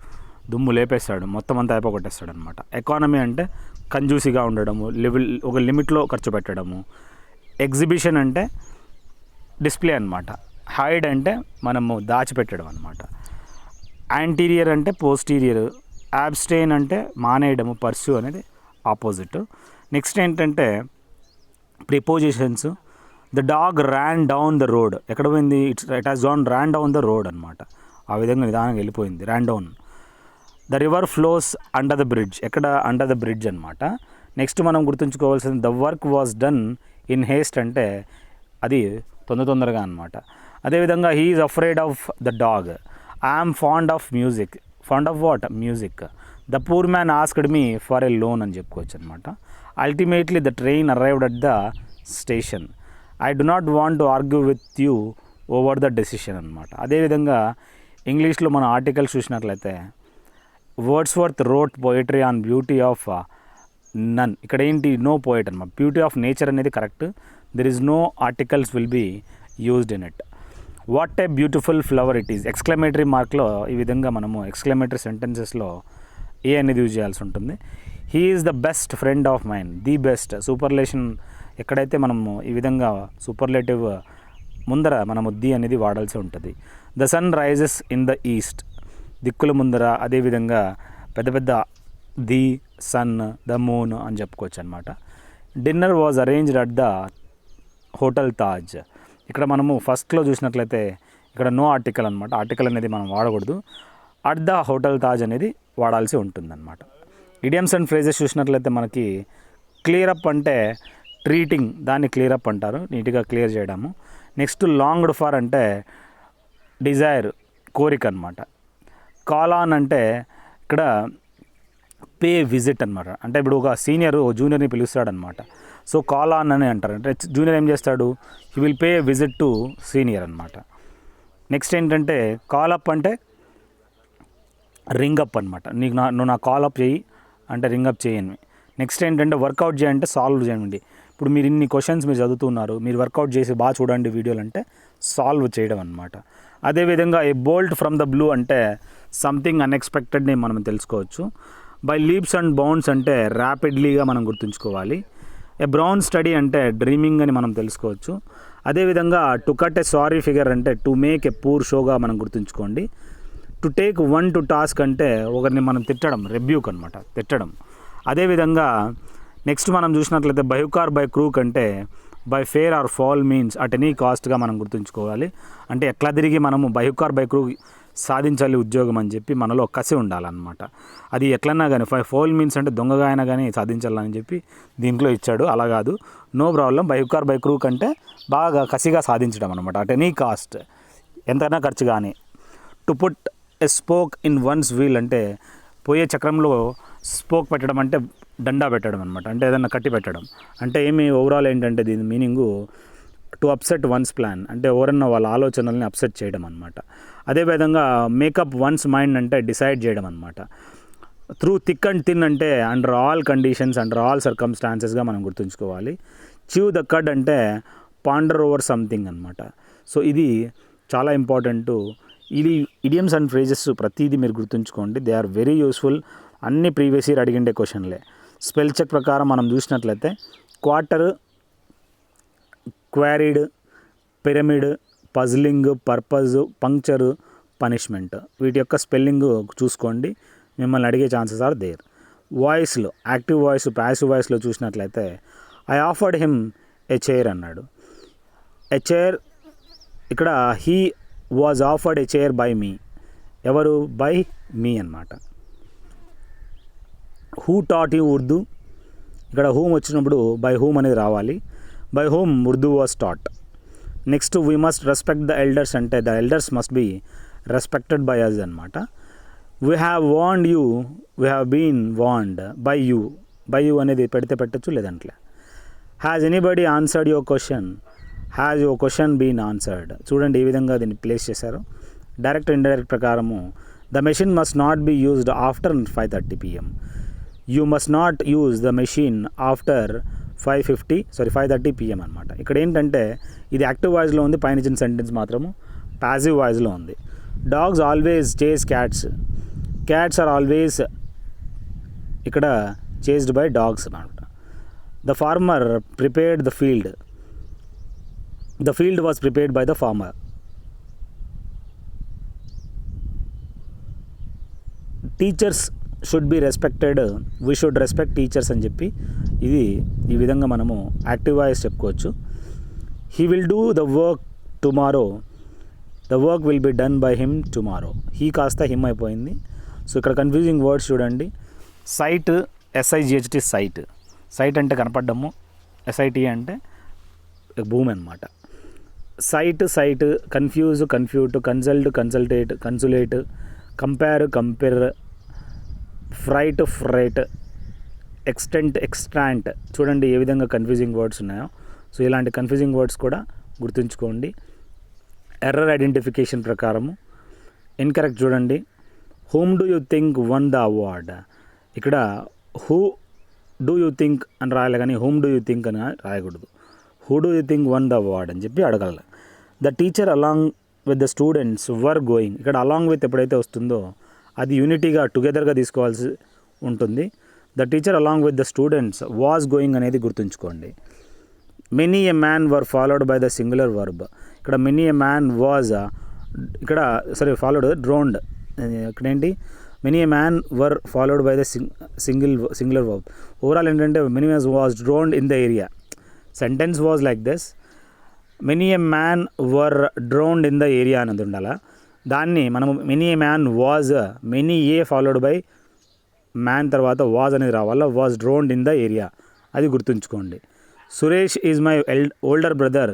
దుమ్ము లేపేస్తాడు, మొత్తం అంతా అయిపోగొట్టేస్తాడు అనమాట. ఎకానమీ అంటే కంజూసీగా ఉండడము, ఒక లిమిట్లో ఖర్చు పెట్టడము. ఎగ్జిబిషన్ అంటే డిస్ప్లే అనమాట. హైడ్ అంటే మనము దాచిపెట్టడం అనమాట. యాంటీరియర్ అంటే పోస్టీరియర్. అబ్స్టెయిన్ అంటే మానేయడము, పర్స్యూ అనేది ఆపోజిట్. నెక్స్ట్ ఏంటంటే prepositions. The dog ran down the road. ఎక్కడ పోయింది, it has gone ran down the road అనమాట. ఆ విధంగా నిదానంగా వెళ్ళిపోయింది, ran down. The river flows under the bridge. ఎక్కడ, అండర్ ద బ్రిడ్జ్ అనమాట. నెక్స్ట్ మనం గుర్తుంచుకోవాల్సింది the work was done in haste అంటే అది తొందరగా అనమాట. అదేవిధంగా he is afraid of the dog. I'm fond of music. Fond of what, music. The poor man asked me for a loan అని చెప్పుకోవచ్చు అనమాట. Ultimately the train arrived at the station. I do not want to argue with you over the decision అనమాట. అదేవిధంగా ఇంగ్లీష్లో మన ఆర్టికల్స్ చూసినట్లయితే Wordsworth wrote poetry on beauty of nun. ఇక్కడ ఏంటి, నో పోయిట్ అనమాట. బ్యూటీ ఆఫ్ నేచర్ అనేది correct, there is no articles will be used in it. What a beautiful flower it is. Exclamatory మార్క్లో ఈ విధంగా మనము ఎక్స్క్లమేటరీ సెంటెన్సెస్లో ఏ అనేది యూజ్ చేయాల్సి ఉంటుంది. He is the best friend of mine. The best superlative. ఎక్కడైతే మనము ఈ విధంగా సూపర్లేటివ్ ముందర మనము ది అనేది వాడాల్సి ఉంటుంది. The sun rises in the east. దిక్కుల ముందర. అదేవిధంగా పెద్ద పెద్ద ది, సన్, ద మూన్ అని చెప్పుకోవచ్చు అనమాట. Dinner was arranged at the hotel Taj. ఇక్కడ మనము ఫస్ట్లో చూసినట్లయితే ఇక్కడ నో ఆర్టికల్ అనమాట. ఆర్టికల్ అనేది మనం వాడకూడదు. అట్ ద హోటల్ తాజ్ అనేది వాడాల్సి ఉంటుందన్నమాట. ఇడియమ్స్ అండ్ ఫ్రేజెస్ చూసినట్లయితే మనకి క్లియర్ అప్ అంటే ట్రీటింగ్, దాన్ని క్లియర్ అప్ అంటారు, నీట్గా క్లియర్ చేయడము. నెక్స్ట్ లాంగ్డ్ ఫర్ అంటే డిజైర్, కోరిక అనమాట. కాల్ ఆన్ అంటే ఇక్కడ పే విజిట్ అనమాట. అంటే ఇప్పుడు ఒక సీనియర్ జూనియర్ని పిలుస్తాడనమాట. సో కాల్ ఆన్ అని అంటారు. అంటే జూనియర్ ఏం చేస్తాడు, he will pay visit to senior అనమాట. నెక్స్ట్ ఏంటంటే కాల్ అప్ అంటే రింగ్ అప్ అనమాట. నువ్వు నా కాల్ అప్ చేయి అంటే రింగ్ అప్ చేయని. నెక్స్ట్ ఏంటంటే వర్కౌట్ చేయంటే సాల్వ్ చేయండి. ఇప్పుడు మీరు ఇన్ని క్వశ్చన్స్ మీరు చదువుతున్నారు, మీరు వర్కౌట్ చేసి బాగా చూడండి వీడియోలు అంటే సాల్వ్ చేయడం అనమాట. అదేవిధంగా ఏ బోల్ట్ ఫ్రమ్ ద బ్లూ అంటే సంథింగ్ అన్ఎక్స్పెక్టెడ్ని మనం తెలుసుకోవచ్చు. బై లీప్స్ అండ్ బౌండ్స్ అంటే ర్యాపిడ్లీగా మనం గుర్తుంచుకోవాలి. ఏ బ్రౌన్ స్టడీ అంటే డ్రీమింగ్ అని మనం తెలుసుకోవచ్చు. అదేవిధంగా to cut A sorry figure అంటే టు మేక్ ఏ పూర్ షోగా మనం గుర్తుంచుకోండి. To take one to task అంటే ఒకరిని మనం తిట్టడం, రెబ్యూక్ అనమాట, తిట్టడం. అదేవిధంగా నెక్స్ట్ మనం చూసినట్లయితే బహుకార్ బై క్రూక్ అంటే by fair or foul means at any కాస్ట్గా మనం గుర్తుంచుకోవాలి. అంటే ఎట్లా తిరిగి మనము బహుకార్ బై క్రూక్ సాధించాలి ఉద్యోగం అని చెప్పి మనలో కసి ఉండాలన్నమాట. అది ఎట్లన్నా కానీ ఫాల్ మీన్స్ అంటే దొంగగా అయినా కానీ సాధించాలని చెప్పి దీంట్లో ఇచ్చాడు. అలా కాదు, నో ప్రాబ్లం. బహుకార్ బై క్రూక్ అంటే బాగా కసిగా సాధించడం అనమాట, అట్ ఎనీ కాస్ట్, ఎంతైనా ఖర్చు కానీ. To put a spoke in one's wheel అంటే పోయే చక్రంలో స్పోక్ పెట్టడం అంటే డండా పెట్టడం అనమాట, అంటే ఏదైనా కట్టి పెట్టడం. అంటే ఏమి ఓవరాల్ ఏంటంటే దీని meaning to upset one's plan అంటే ఎవరన్నా వాళ్ళ ఆలోచనల్ని అప్సెట్ చేయడం అనమాట. అదేవిధంగా మేకప్ వన్స్ మైండ్ అంటే డిసైడ్ చేయడం అనమాట. త్రూ థిక్ అండ్ థిన్ అంటే under all conditions, under all సర్కమ్స్టాన్సెస్గా మనం గుర్తుంచుకోవాలి. చ్యూ ద కడ్ అంటే పాండర్ ఓవర్ సంథింగ్ అనమాట. సో ఇది చాలా ఇంపార్టెంట్. ఇది ఇడియమ్స్ అండ్ ఫ్రేజెస్ ప్రతిదీ మీరు గుర్తుంచుకోండి. They are very useful. అన్ని ప్రీవియస్ ఇయర్ అడిగిండే క్వశ్చన్లే. స్పెల్ చెక్ ప్రకారం మనం చూసినట్లయితే quarter, queried, pyramid, puzzling, purpose, puncture, punishment, వీటి యొక్క స్పెల్లింగ్ చూసుకోండి. మిమ్మల్ని అడిగే ఛాన్సెస్ ఆర్ దేర్. వాయిస్లో యాక్టివ్ వాయిస్, ప్యాసివ్ వాయిస్లో చూసినట్లయితే I offered him a chair అన్నాడు. ఏ చైర్ ఇక్కడ he was offered a chair by me, ఎవరు, బై మీ అన్నమాట. హూ టాట్ యూ ఉర్దూ, ఇక్కడ హూమ్ వచ్చినప్పుడు బై హూమ్ అనేది రావాలి. By whom Urdu was taught. Next we must respect the elders అంటే the elders must be respected by us అనమాట. We have warned you, we have been warned by you, by you అనేది పెడితే పెట్టచ్చు, లేదంటే has anybody answered your question, has your question been answered. చూడండి ఈ విధంగా దీన్ని ప్లేస్ చేశారు. డైరెక్ట్ ఇండైరెక్ట్ ప్రకారము the machine must not be used after 5:30 PM. You must not use the machine after 5:30 PM అనమాట. ఇక్కడ ఏంటంటే ఇది యాక్టివ్ వాయిస్లో ఉంది, పైన ఇచ్చిన సెంటెన్స్ మాత్రము ప్యాసివ్ వాయిస్లో ఉంది. Dogs always chase cats, cats are always ఇక్కడ చేజ్డ్ బై డాగ్స్ అనమాట. The farmer prepared the field, the field was prepared by the farmer. Teachers should be respected, we should respect teachers అని చెప్పి ఇది ఈ విధంగా మనము యాక్టివ్ వాయిస్ చెప్పుకోవచ్చు. He will do the work tomorrow, the work will be done by him tomorrow. He కాస్త హిమ్ అయిపోయింది. సో ఇక్కడ కన్ఫ్యూజింగ్ వర్డ్స్ చూడండి. సైట్, SIGHT సైట్, సైట్ అంటే కనపడ్డము, SIT అంటే భూమి అనమాట. Site, confuse, confute, consult, consulate, consulate, compare, compare, fright, freight, extent, extant. చూడండి ఏ విధంగా కన్ఫ్యూజింగ్ వర్డ్స్ ఉన్నాయో. సో ఇలాంటి కన్ఫ్యూజింగ్ వర్డ్స్ కూడా గుర్తుంచుకోండి. ఎర్రర్ ఐడెంటిఫికేషన్ ప్రకారము ఇన్కరెక్ట్ చూడండి. Whom do you think won the award, ఇక్కడ హూ డూ యూ థింక్ అని రాయాలి కానీ హూమ్ డూ యూ థింక్ అని రాయకూడదు. Who do you think won the award అని చెప్పి అడగాలి. The teacher along with the students were going, ఇక్కడ అలాంగ్ విత్ ఎప్పుడైతే వస్తుందో అది యూనిటీగా టుగెదర్గా తీసుకోవాల్సి ఉంటుంది. The teacher along with the students was going అనేది గుర్తుంచుకోండి. Many a man were followed by the singular verb, ఇక్కడ మెనీ ఎ మ్యాన్ వాజ్, ఇక్కడ ఫాలోడ్ డ్రోన్డ్, ఇక్కడ ఏంటి many a man were followed by the singular verb. Overall ఏంటంటే many was drowned in the area. Sentence was like this, many a man were డ్రోన్డ్ in the area అనేది ఉండాలా. దాన్ని మనము many a man was, many a followed by man తర్వాత వాజ్ అనేది రావాలా, was drowned in the area, అది గుర్తుంచుకోండి. Suresh is my older brother,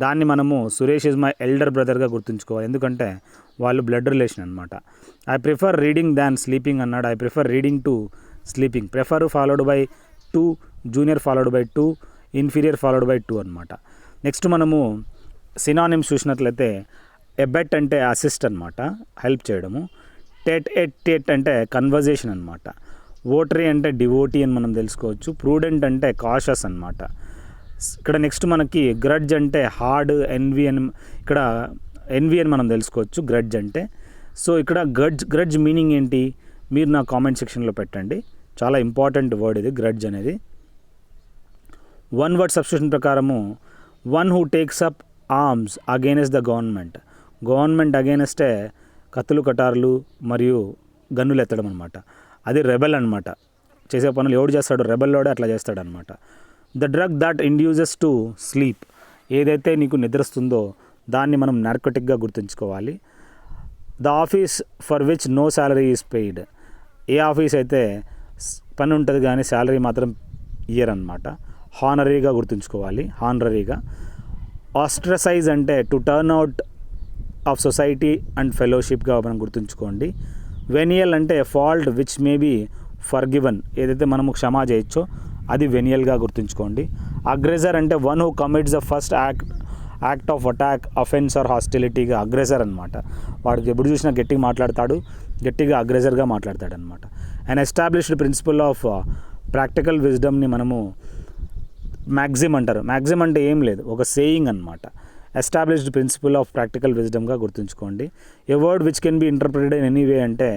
దాన్ని మనము సురేష్ ఈజ్ మై ఎల్డర్ బ్రదర్గా గుర్తుంచుకోవాలి, ఎందుకంటే వాళ్ళు బ్లడ్ రిలేషన్ అనమాట. I prefer reading than sleeping అన్నాడు, I prefer reading to sleeping. Prefer followed by to, junior followed by to, inferior followed by to అనమాట. నెక్స్ట్ మనము సినానిమ్స్ చూసినట్లయితే ఎబెట్ అంటే అసిస్ట్ అనమాట, హెల్ప్ చేయడము. టెట్ ఎట్ టెట్ అంటే కన్వర్జేషన్ అనమాట. వోటరీ అంటే డివోటీ అని మనం తెలుసుకోవచ్చు. ప్రూడెంట్ అంటే కాషస్ అనమాట. ఇక్కడ నెక్స్ట్ మనకి గ్రడ్జ్ అంటే హార్డ్, ఎన్వి అని, ఇక్కడ ఎన్వి అని మనం తెలుసుకోవచ్చు గ్రడ్జ్ అంటే. సో ఇక్కడ గ్రడ్జ్ మీనింగ్ ఏంటి మీరు నా కామెంట్ సెక్షన్లో పెట్టండి, చాలా ఇంపార్టెంట్ వర్డ్ ఇది గ్రడ్జ్ అనేది. వన్ వర్డ్ సబ్స్టిట్యూషన్ ప్రకారము one who takes up arms against the government. Government అగైనెస్టే కత్తులు కటార్లు మరియు గన్నులు ఎత్తడం అనమాట, అది రెబెల్ అనమాట. చేసే పనులు ఎవడు చేస్తాడు, రెబెల్లోడే అట్లా చేస్తాడనమాట. The drug that induces to sleep, ఏదైతే నీకు నిద్రస్తుందో దాన్ని మనం నార్కోటిక్గా గుర్తుంచుకోవాలి. The office for which no salary is paid, a office అయితే పని ఉంటుంది కానీ శాలరీ మాత్రం ఇయర్ అనమాట, హానరీగా గుర్తుంచుకోవాలి, హానరీగా. ఆస్ట్రసైజ్ అంటే to turn out of society and ఫెలోషిప్గా మనం గుర్తుంచుకోండి. వెనియల్ అంటే fault which may be forgiven, ఏదైతే మనము క్షమా చేయొచ్చో అది వెనియల్గా గుర్తుంచుకోండి. అగ్రెసర్ అంటే one who commits the first act of attack, offence or హాస్టిలిటీగా అగ్రెసర్ అనమాట. వాడికి ఎప్పుడు చూసినా గట్టిగా మాట్లాడతాడు, గట్టిగా అగ్రెసర్గా మాట్లాడతాడు అనమాట. And established principle of practical విజ్డమ్ని మనము మ్యాక్సిమ్ అంటారు. మ్యాక్సిమ్ అంటే ఏం లేదు, ఒక సేయింగ్ అనమాట. ఎస్టాబ్లిష్డ్ ప్రిన్సిపల్ ఆఫ్ ప్రాక్టికల్ విజ్డమ్గా గుర్తుంచుకోండి. A word which can be interpreted in any way అంటే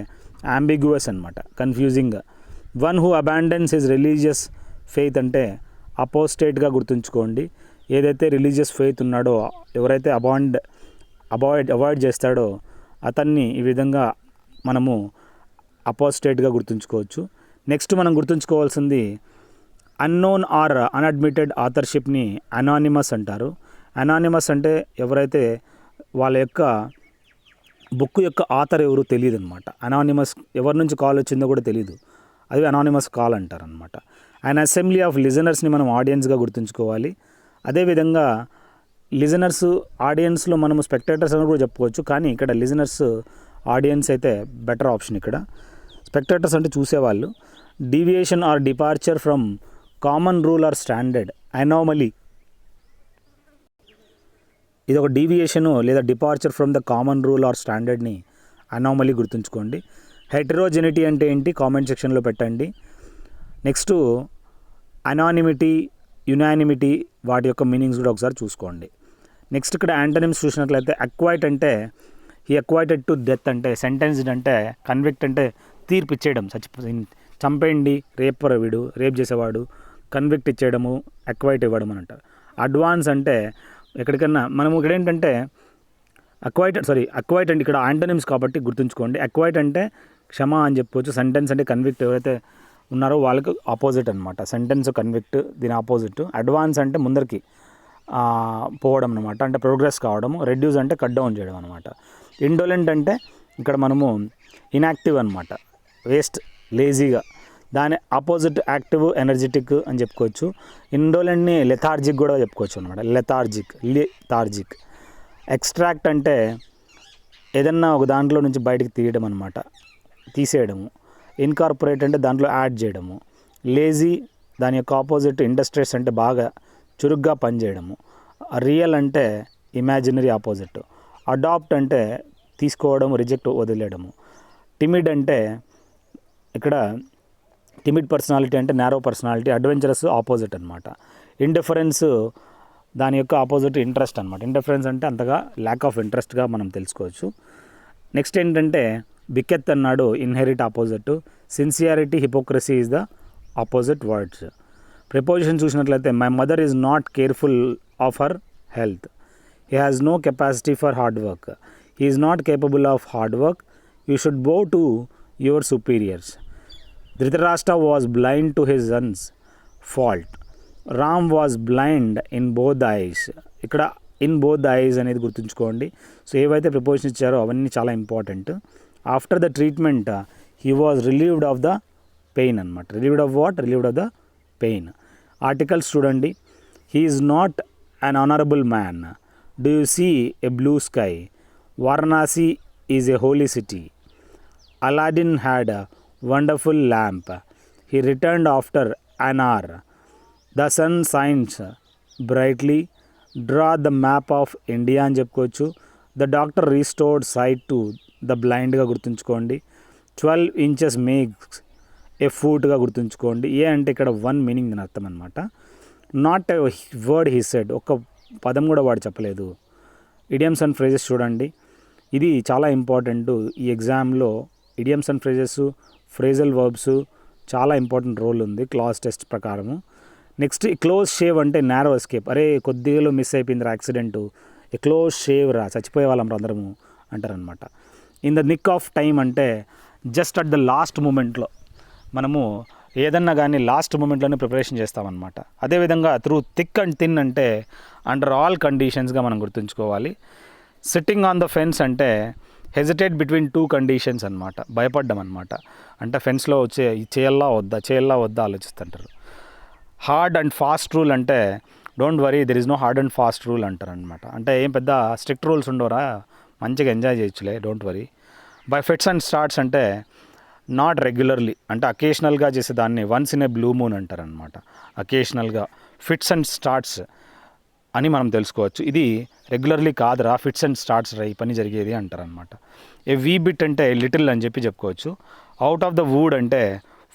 అంబిగ్యువస్ అనమాట, confusing. One who abandons his religious faith అంటే అపోస్టేట్గా గుర్తుంచుకోండి. ఏదైతే రిలీజియస్ ఫెయిత్ ఉన్నాడో, ఎవరైతే అవాయిడ్ చేస్తాడో అతన్ని ఈ విధంగా మనము అపోస్టేట్గా గుర్తుంచుకోవచ్చు. నెక్స్ట్ మనం గుర్తుంచుకోవాల్సింది అన్నోన్ ఆర్ అన్అడ్మిటెడ్ ఆథర్షిప్ని అనానిమస్ అంటారు. అనానిమస్ అంటే ఎవరైతే వాళ్ళ యొక్క బుక్ యొక్క ఆథర్ ఎవరు తెలియదు అనమాట. అనానిమస్, ఎవరి నుంచి కాల్ వచ్చిందో కూడా తెలియదు, అది అనానిమస్ కాల్ అంటారు అనమాట. అండ్ అసెంబ్లీ ఆఫ్ లిజనర్స్ని మనం ఆడియన్స్గా గుర్తుంచుకోవాలి. అదేవిధంగా లిజనర్స్, ఆడియన్స్లో మనము స్పెక్టేటర్స్ అని కూడా చెప్పుకోవచ్చు, కానీ ఇక్కడ లిజనర్స్, ఆడియన్స్ అయితే బెటర్ ఆప్షన్. ఇక్కడ స్పెక్టేటర్స్ అంటే చూసేవాళ్ళు. Deviation or departure from common rule or standard, anomaly, ఇది ఒక డీవియేషను లేదా departure from the common rule or స్టాండర్డ్ని అనామలీ గుర్తుంచుకోండి. హెటరోజెనిటీ అంటే ఏంటి కామెంట్ సెక్షన్లో పెట్టండి. నెక్స్ట్ అనానిమిటీ, యునానిమిటీ, వాటి యొక్క మీనింగ్స్ కూడా ఒకసారి చూసుకోండి. నెక్స్ట్ ఇక్కడ యాంటనిమ్స్ చూసినట్లయితే అక్వైట్ అంటే హీ అక్వైటెడ్ టు డెత్ అంటే సెంటెన్స్డ్ అంటే కన్విక్ట్ అంటే తీర్పు ఇచ్చేయడం, చంపేయండి, రేప్ చేసేవాడు, కన్విక్ట్ ఇచ్చేయడము, అక్వైట్ ఇవ్వడం అని అంటారు. అడ్వాన్స్ అంటే ఎక్కడికన్నా మనము ఇక్కడ ఏంటంటే అక్వైట్ అంటే ఇక్కడ యాంటనిమ్స్ కాబట్టి గుర్తుంచుకోండి. అక్వైట్ అంటే క్షమ అని చెప్పవచ్చు. సెంటెన్స్ అంటే కన్విక్ట్ ఎవరైతే ఉన్నారో వాళ్ళకి ఆపోజిట్ అనమాట. సెంటెన్స్ కన్విక్ట్ దీని ఆపోజిట్. అడ్వాన్స్ అంటే ముందరికి పోవడం అనమాట, అంటే ప్రోగ్రెస్ కావడము. రెడ్యూస్ అంటే కట్ డౌన్ చేయడం అనమాట. ఇండోలెంట్ అంటే ఇక్కడ మనము ఇన్యాక్టివ్ అనమాట, వేస్ట్, లేజీగా. దాని ఆపోజిట్ యాక్టివ్, ఎనర్జెటిక్ అని చెప్పుకోవచ్చు. ఇండోలెంట్ని లెథార్జిక్ కూడా చెప్పుకోవచ్చు అనమాట. లెథార్జిక్. ఎక్స్ట్రాక్ట్ అంటే ఏదన్నా ఒక దాంట్లో నుంచి బయటకు తీయడం అనమాట, తీసేయడము. ఇన్కార్పొరేట్ అంటే దాంట్లో యాడ్ చేయడము. లేజీ దాని యొక్క ఆపోజిట్ ఇండస్ట్రియస్ అంటే బాగా చురుగ్గా పనిచేయడము. రియల్ అంటే ఇమాజినరీ ఆపోజిట్. అడాప్ట్ అంటే తీసుకోవడం, రిజెక్ట్, వదిలేయడము. టిమిడ్ అంటే ఇక్కడ టిమిడ్ పర్సనాలిటీ అంటే నారో పర్సనాలిటీ. అడ్వెంచరస్ ఆపోజిట్ అనమాట. ఇండిఫరెన్స్ దాని యొక్క ఆపోజిట్ ఇంట్రెస్ట్ అనమాట. ఇండిఫరెన్స్ అంటే అంతగా ల్యాక్ ఆఫ్ ఇంట్రెస్ట్గా మనం తెలుసుకోవచ్చు. నెక్స్ట్ ఏంటంటే బికెత్ అన్నాడు, inherit opposite. Sincerity, hypocrisy is the opposite words. Preposition చూసినట్లయితే my mother is not careful of her health. He has no capacity for hard work. He is not capable of hard work. You should bow to your superiors. Dhritarashtra was blind to his sons fault. Ram was blind in both eyes. ఇక్కడ ఇన్ బోత్ ద ఐస్ అనేది గుర్తుంచుకోండి. సో ఏవైతే ప్రిపోజిషన్ ఇచ్చారో అవన్నీ చాలా important. After the treatment he was relieved of the pain అనమాట. Relieved of what? Relieved of the pain. Articles చూడండి. He is not an honourable man. Do you see a blue sky? Varanasi is a holy city. Aladdin had a wonderful lamp. He returned after an hour. The sun shines brightly. Draw the map of India అని చెప్పుకోవచ్చు. The doctor restored sight to the blindగా గుర్తుంచుకోండి. 12 inches makes a footగా గుర్తుంచుకోండి. ఏ అంటే ఇక్కడ వన్ మీనింగ్ అని అర్థం అనమాట. Not a word he said, ఒక్క పదం కూడా వాడు చెప్పలేదు. ఇడియమ్స్ అండ్ ఫ్రేజెస్ చూడండి. ఇది చాలా ఇంపార్టెంట్ ఈ ఎగ్జామ్లో. Idioms and phrases, phrasal verbs చాలా ఇంపార్టెంట్ రోల్ ఉంది క్లాస్ టెస్ట్ ప్రకారము. నెక్స్ట్ క్లోజ్ షేవ్ అంటే నారో ఎస్కేప్. అరే కొద్దిగా మిస్ అయిపోయింది యాక్సిడెంట్, ఏ క్లోజ్ షేవ్ రా, చచ్చిపోయే వాళ్ళం అందరము అంటారనమాట. In the nick of time అంటే జస్ట్ అట్ ద లాస్ట్ మూమెంట్లో. మనము ఏదన్నా కానీ లాస్ట్ మూమెంట్లోనే ప్రిపరేషన్ చేస్తామన్నమాట. అదేవిధంగా త్రూ థిక్ అండ్ థిన్ అంటే అండర్ ఆల్ కండిషన్స్గా మనం గుర్తుంచుకోవాలి. సిట్టింగ్ ఆన్ ద ఫెన్స్ అంటే హెజిటేట్ బిట్వీన్ టూ కండిషన్స్ అనమాట, భయపడ్డం అనమాట. అంటే ఫెన్స్లో వచ్చే చేయాలా వద్దా ఆలోచిస్తుంటారు. హార్డ్ అండ్ ఫాస్ట్ రూల్ అంటే don't worry there is no hard and fast rule అంటారు అనమాట. అంటే ఏం పెద్ద స్ట్రిక్ట్ రూల్స్ ఉండవరా, మంచిగా ఎంజాయ్ చేయొచ్చులే, don't worry. By fits and starts అంటే నాట్ రెగ్యులర్లీ, అంటే అకేషనల్గా చేసేదాన్ని once in a blue moon అంటారనమాట. అకేషనల్గా ఫిట్స్ అండ్ స్టార్ట్స్ అని మనం తెలుసుకోవచ్చు. ఇది రెగ్యులర్లీ కాదురా, ఫిట్స్ అండ్ స్టార్ట్స్ రా ఈ పని జరిగేది అంటారనమాట. ఏ వీ బిట్ అంటే లిటిల్ అని చెప్పుకోవచ్చు. అవుట్ ఆఫ్ ద వూడ్ అంటే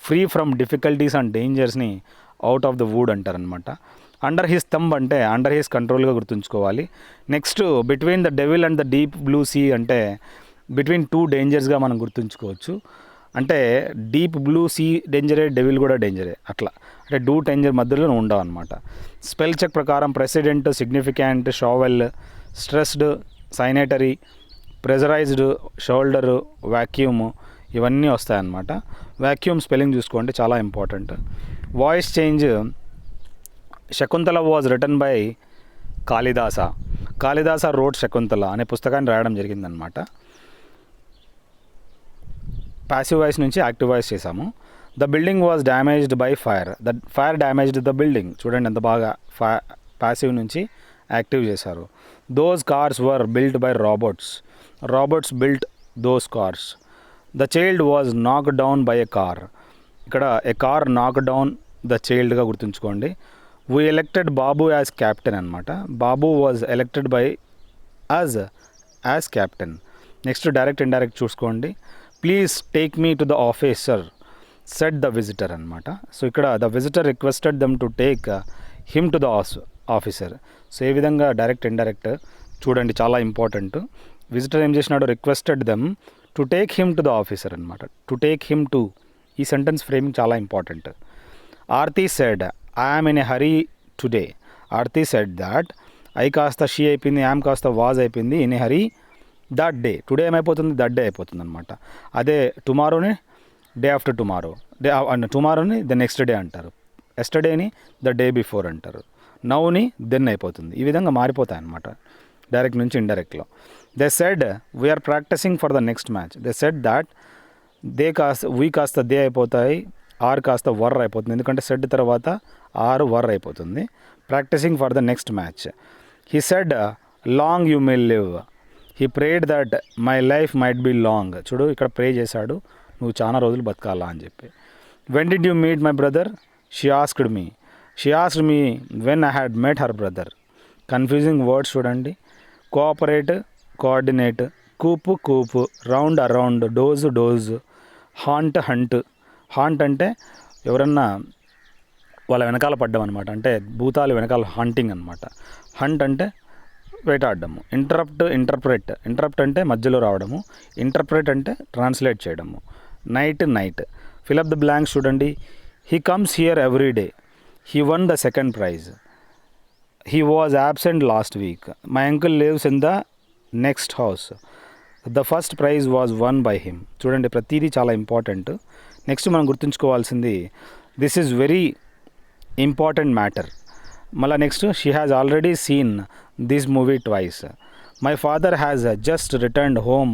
ఫ్రీ ఫ్రమ్ డిఫికల్టీస్ అండ్ డేంజర్స్ని అవుట్ ఆఫ్ ద వూడ్ అంటారనమాట. అండర్ హిస్ థంబ్ అంటే అండర్ హిస్ కంట్రోల్గా గుర్తుంచుకోవాలి. Next between the devil and the deep blue sea అంటే బిట్వీన్ టూ డేంజర్స్గా మనం గుర్తుంచుకోవచ్చు. అంటే డీప్ బ్లూ సీ డేంజరే, డెవిల్ కూడా డేంజరే, అట్లా అంటే డూ డేంజర్ మధ్యలో ఉండవు అనమాట. స్పెల్ చెక్ ప్రకారం president, significant, shovel, stressed, sanitary, pressurised, shoulder, vacuum ఇవన్నీ వస్తాయన్నమాట. వాక్యూమ్ స్పెల్లింగ్ చూసుకోండి, చాలా important. Voice change Shakuntala was written by Kalidasa wrote Shakuntala అనే పుస్తకాన్ని రాయడం జరిగిందనమాట. ప్యాసివ్ వాయిస్ నుంచి యాక్టివ్ వాయిస్ చేశాము. The building was damaged by fire. The fire damaged the building. చూడండి ఎంత బాగా ప్యాసివ్ నుంచి యాక్టివ్ చేశారు. Those cars were built by Roberts built those cars. The child was knock down by a car. ఇక్కడ ఎ కార్ నాక్ డౌన్ ద చైల్డ్గా గుర్తుంచుకోండి. We elected Babu as captain అనమాట. Babu was elected by as captain. Next direct indirect చూసుకోండి. Please take me to the officer said the visitor అనమాట. సో ఇక్కడ the visitor requested them to take him to the officer. So ఏ విధంగా డైరెక్ట్ ఇండైరెక్ట్ చూడండి, చాలా ఇంపార్టెంట్. విజిటర్ ఏం చేసినాడు, requested them to take him to the officer అనమాట. టు టేక్ హిమ్ టు, ఈ సెంటెన్స్ ఫ్రేమింగ్ చాలా important. Aarti said I'm in a hurry today. Aarti said that, I కాస్త షీ అయిపోయింది, యామ్ కాస్త వాజ్ అయిపోయింది, in a hurry that day. Today ఏమైపోతుంది, దట్ డే అయిపోతుంది అనమాట. అదే టుమారోని డే ఆఫ్టర్ టుమారోని ద నెక్స్ట్ డే అంటారు. ఎస్టర్డేని ద డే బిఫోర్ అంటారు. నౌని దెన్ అయిపోతుంది. ఈ విధంగా మారిపోతాయి అన్నమాట డైరెక్ట్ నుంచి ఇండైరెక్ట్లో. They said we are practising for the next match. They said that we కాస్త దే అయిపోతాయి, ఆర్ కాస్త వర్ అయిపోతుంది. ఎందుకంటే సెడ్ తర్వాత ఆర్ వర్ అయిపోతుంది. Practising for the next match. He said long you may live. He prayed that my life might be long. చూడు ఇక్కడ ప్రే చేశాడు, నువ్వు చాలా రోజులు బతకాలా అని చెప్పి. When did you meet my brother? She asked me when I had met her brother. Confusing words చూడండి. Cooperate, coordinate, coop, round around, doze, haunt haunt అంటే ఎవరన్నా వాళ్ళ వెనకాల పడ్డం అనమాట. అంటే భూతాలు వెనకాల హంటింగ్ అనమాట. హంట్ అంటే వేటాడము. ఇంటరప్ట్ అంటే మధ్యలో రావడము. ఇంటర్ప్రెట్ అంటే ట్రాన్స్లేట్ చేయడము. Night. Fill up the blanks చూడండి. He comes here every day. He won the second prize. He was absent last week. My uncle lives in the next house. The first prize was won by him. చూడండి ప్రతిదీ చాలా ఇంపార్టెంట్. నెక్స్ట్ మనం గుర్తుంచుకోవాల్సింది, this is very important matter. మళ్ళీ next, she has already seen this movie twice. My father has just returned home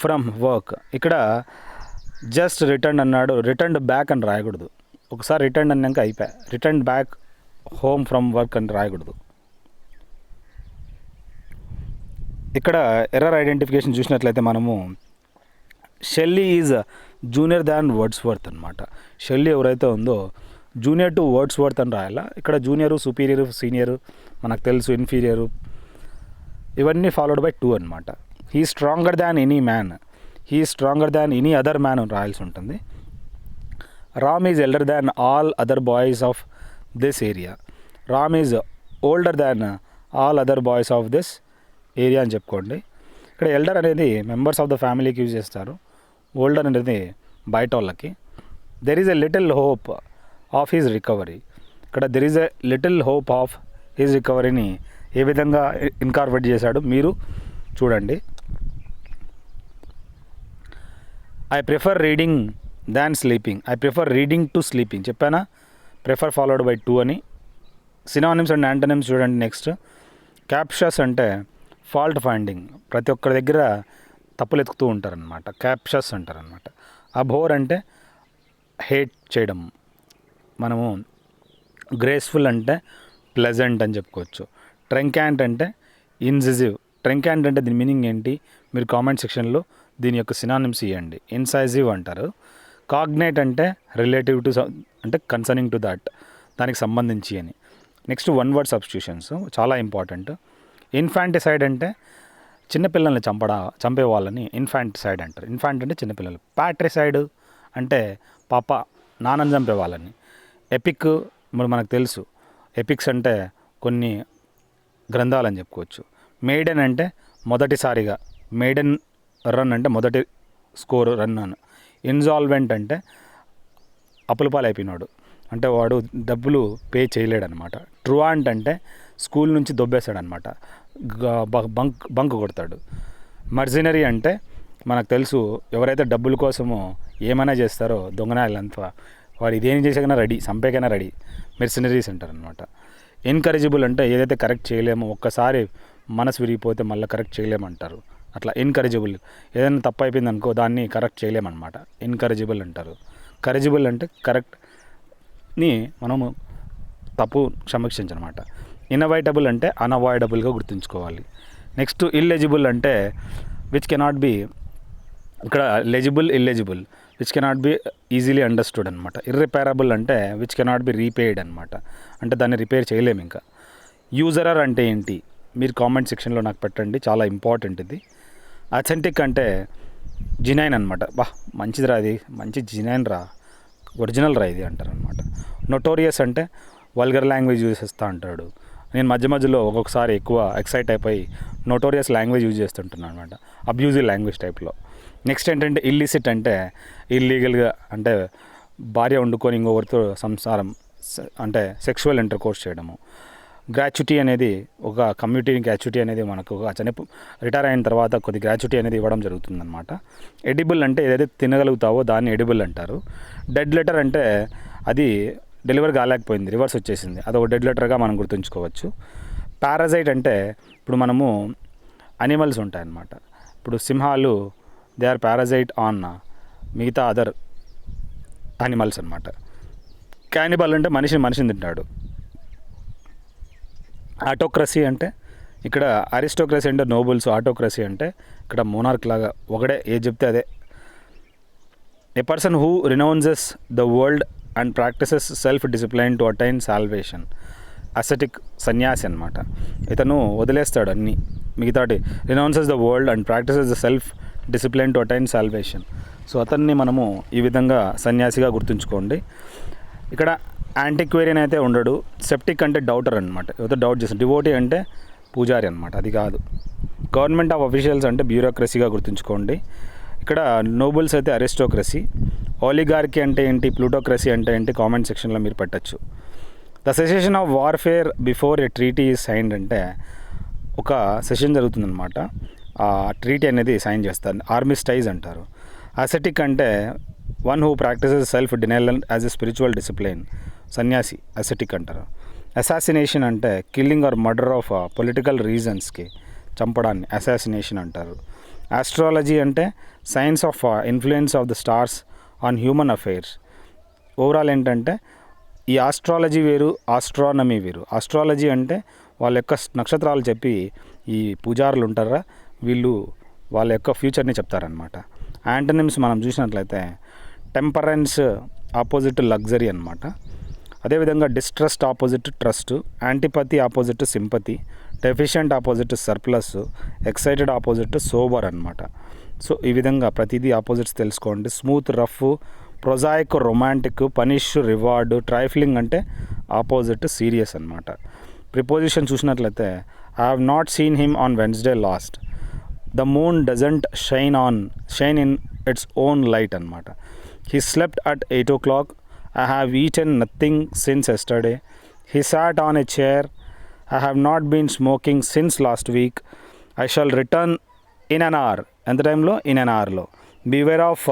from work. ఇక్కడ జస్ట్ రిటర్న్ అన్నాడు, రిటర్న్డ్ బ్యాక్ అని రాయకూడదు. ఒకసారి రిటర్న్ అన్నాక అయిపోయా, return back home from work అని రాయకూడదు. ఇక్కడ ఎర్రర్ ఐడెంటిఫికేషన్ చూసినట్లయితే మనము Shelley is junior than Wordsworth అనమాట. షెల్లీ ఎవరైతే ఉందో జూనియర్ టు వర్డ్స్వర్త్ అని రాయాలా. ఇక్కడ జూనియరు, సుపీరియరు, సీనియరు మనకు తెలుసు, ఇన్ఫీరియరు ఇవన్నీ ఫాలోడ్ బై టు అనమాట. He stronger than any man, he stronger than any other man అని రాయాల్సి ఉంటుంది. Ram is elder than all other boys of this area. Ram is older than all other boys of this area అని చెప్పుకోండి. ఇక్కడ ఎల్డర్ అనేది మెంబర్స్ ఆఫ్ ద ఫ్యామిలీకి యూజ్ చేస్తారు, ఓల్డర్ అనేది బయట వాళ్ళకి. There is a little hope of his recovery. ఇక్కడ there is a little hope of his రికవరీని ఏ విధంగా ఇన్కార్పొరేట్ చేశాడు మీరు చూడండి. I prefer reading than sleeping. I prefer reading to sleeping చెప్పానా, ప్రిఫర్ ఫాలోడ్ బై టు అని. సినానిమ్స్ అండ్ యాంటనిమ్స్ చూడండి. నెక్స్ట్ క్యాప్షస్ అంటే ఫాల్ట్ ఫైండింగ్, ప్రతి ఒక్కరి దగ్గర తప్పులు ఎతుకుతూ ఉంటారనమాట, క్యాప్షస్ అంటారనమాట. అబోర్ అంటే హేట్ చేయడం మనము. గ్రేస్ఫుల్ అంటే ప్లెజెంట్ అని చెప్పుకోవచ్చు. ట్రంకాంట్ అంటే ఇన్సిజివ్. ట్రంకాంట్ అంటే దీని మీనింగ్ ఏంటి మీరు కామెంట్ సెక్షన్లో దీని యొక్క సినానిమ్స్ ఇవ్వండి. ఇన్సైజివ్ అంటారు. కాగ్నేట్ అంటే రిలేటివ్ టు అంటే కన్సర్నింగ్ టు దట్, దానికి సంబంధించి అని. నెక్స్ట్ వన్ వర్డ్ సబ్స్టిట్యూషన్స్ చాలా ఇంపార్టెంట్. ఇన్ఫాంటిసైడ్ అంటే చిన్నపిల్లల్ని చంపే వాళ్ళని ఇన్ఫాంటిసైడ్ అంటారు. ఇన్ఫాంట్ అంటే చిన్నపిల్లలు. ప్యాట్రిసైడ్ అంటే పాప నాన్నని చంపే వాళ్ళని. ఎపిక్ ఇప్పుడు మనకు తెలుసు, ఎపిక్స్ అంటే కొన్ని గ్రంథాలని చెప్పుకోవచ్చు. మెయిడెన్ అంటే మొదటిసారిగా, మెయిడెన్ రన్ అంటే మొదటి స్కోర్ రన్ అని. ఇన్సాల్వెంట్ అంటే అప్పులపాలు అయిపోయినాడు అంటే వాడు డబ్బులు పే చేయలేడనమాట. ట్రువాంట్ అంటే స్కూల్ నుంచి దొబ్బేశాడనమాట, బంక్ కొడతాడు. మర్జినరీ అంటే మనకు తెలుసు, ఎవరైతే డబ్బుల కోసమో ఏమైనా చేస్తారో దొంగనాయాలంతా, వాడు ఇదేం చేసాకైనా రెడీ, చంపేకైనా రెడీ, మెర్సినరీస్ అంటారనమాట. ఎన్కరేజబుల్ అంటే ఏదైతే కరెక్ట్ చేయలేమో, ఒక్కసారి మనసు విరిగిపోతే మళ్ళీ కరెక్ట్ చేయలేమంటారు, అట్లా ఎన్కరేజబుల్. ఏదైనా తప్పు అయిపోయింది అనుకో దాన్ని కరెక్ట్ చేయలేమన్నమాట, ఎన్కరేజబుల్ అంటారు. కరేజబుల్ అంటే కరెక్ట్ని మనము తప్పు సమీక్షించనమాట. ఇన్అవైటబుల్ అంటే అన్అవాయిడబుల్గా గుర్తుంచుకోవాలి. నెక్స్ట్ ఇల్లెజిబుల్ అంటే విచ్ కెనాట్ బి, ఇక్కడ legible illegible, which cannot be easily understood అనమాట. ఇర్రిపేరబుల్ అంటే విచ్ కెనాట్ బి రీపేయిడ్ అనమాట, అంటే దాన్ని రిపేర్ చేయలేము. ఇంకా యూజరర్ అంటే ఏంటి మీరు కామెంట్ సెక్షన్లో నాకు పెట్టండి, చాలా ఇంపార్టెంట్ ఇది. అథెంటిక్ అంటే జినైన్ అనమాట. మంచిది రా, ఇది మంచి జినైన్ రా, ఒరిజినల్ రా ఇది అంటారు అనమాట. నొటోరియస్ అంటే వల్గర్ లాంగ్వేజ్ యూజ్ చేస్తూ అంటాడు. నేను మధ్యలో ఒక్కొక్కసారి ఎక్కువ ఎక్సైట్ అయిపోయి నోటోరియస్ లాంగ్వేజ్ యూజ్ చేస్తుంటున్నాను అనమాట, అబ్యూజివ్ లాంగ్వేజ్ టైప్లో. నెక్స్ట్ ఏంటంటే ఇల్లిసిట్ అంటే ఇల్లీగల్గా, అంటే భార్య వండుకొని ఇంకొకరితో సంసారం అంటే సెక్షువల్ ఇంటర్ కోర్స్ చేయడము. గ్రాచ్యుటీ అనేది ఒక కమ్యూనిటీ గ్రాచ్యుటీ అనేది మనకు రిటైర్ అయిన తర్వాత కొద్ది గ్రాచ్యుటీ అనేది ఇవ్వడం జరుగుతుందన్నమాట. ఎడిబుల్ అంటే ఏదైతే తినగలుగుతావో దాన్ని ఎడిబుల్ అంటారు. డెడ్ లెటర్ అంటే అది డెలివరీ కాలేకపోయింది, రివర్స్ వచ్చేసింది, అదొక డెడ్ లెటర్గా మనం గుర్తుంచుకోవచ్చు. పారాసైట్ అంటే ఇప్పుడు మనము అనిమల్స్ ఉంటాయన్నమాట, ఇప్పుడు సింహాలు దే ఆర్ పారాసైట్ ఆన్ మిగతా అదర్ యానిమల్స్ అనమాట. క్యానిబల్ అంటే మనిషిని తింటాడు. ఆటోక్రసీ అంటే ఇక్కడ అరిస్టోక్రసీ అంటే నోబుల్స్, ఆటోక్రసీ అంటే ఇక్కడ మోనార్క్ లాగా ఒకడే ఏది చెప్తే అదే. A person who renounces the world and practises self discipline to attain salvation. Ascetic సన్యాసి అనమాట. ఇతను వదిలేస్తాడు అన్నీ మిగతాటి. Renounces the world and practises the self discipline to attain salvation. So అతన్ని మనము ఈ విధంగా సన్యాసిగా గుర్తుంచుకోండి. ఇక్కడ యాంటిక్వేరియన్ అయితే ఉండడు. సెప్టిక్ అంటే డౌటర్ అనమాట, ఏదో డౌట్ చేస్తాడు. డివోటీ అంటే పూజారి అనమాట, అది కాదు. గవర్నమెంట్ ఆఫ్ అఫీషియల్స్ అంటే బ్యూరోక్రసీగా గుర్తుంచుకోండి. ఇక్కడ నోబుల్స్ అయితే అరిస్టోక్రసీ. ఆలిగార్కీ అంటే ఏంటి, ప్లూటోక్రసీ అంటే ఏంటి కామెంట్ సెక్షన్లో మీరు పెట్టచ్చు. The cessation of warfare before A treaty is signed అంటే ఒక సెషన్ జరుగుతుందన్నమాట, ఆ ట్రీటీ అనేది సైన్ చేస్తారు, ఆర్మిస్టైజ్ అంటారు. అసెటిక్ అంటే one who practises self denial as a spiritual discipline, సన్యాసి అసెటిక్ అంటారు. అసాసినేషన్ అంటే killing or murder of political రీజన్స్కి చంపడాన్ని అసాసినేషన్ అంటారు. ఆస్ట్రాలజీ అంటే science of influence of the stars on human affairs. Overall ఏంటంటే ఈ ఆస్ట్రాలజీ వేరు, ఆస్ట్రానమీ వేరు. ఆస్ట్రాలజీ అంటే వాళ్ళ యొక్క నక్షత్రాలు చెప్పి ఈ పూజారులు ఉంటారా వీళ్ళు వాళ్ళ యొక్క ఫ్యూచర్ని చెప్తారనమాట. యాంటనిమ్స్ మనం చూసినట్లయితే టెంపరెన్స్ ఆపోజిట్ లగ్జరీ అనమాట. అదేవిధంగా distrust opposite trust, antipathy opposite sympathy, deficient opposite surplus, excited opposite sober అనమాట. సో ఈ విధంగా ప్రతిదీ ఆపోజిట్స్ తెలుసుకోండి. Smooth rough, prosaic romantic, punish reward, trifling అంటే ఆపోజిట్ సీరియస్ అనమాట. ప్రిపోజిషన్ చూసినట్లయితే I have not seen him on Wednesday last, the moon doesn't shine in its own light అనమాట. He slept at 8 o'clock, I have eaten nothing since yesterday. He sat on a chair. I have not been smoking since last week. I shall return in an hour. ఎంత టైంలో? ఇన్ అన్ అవర్లో. Beware of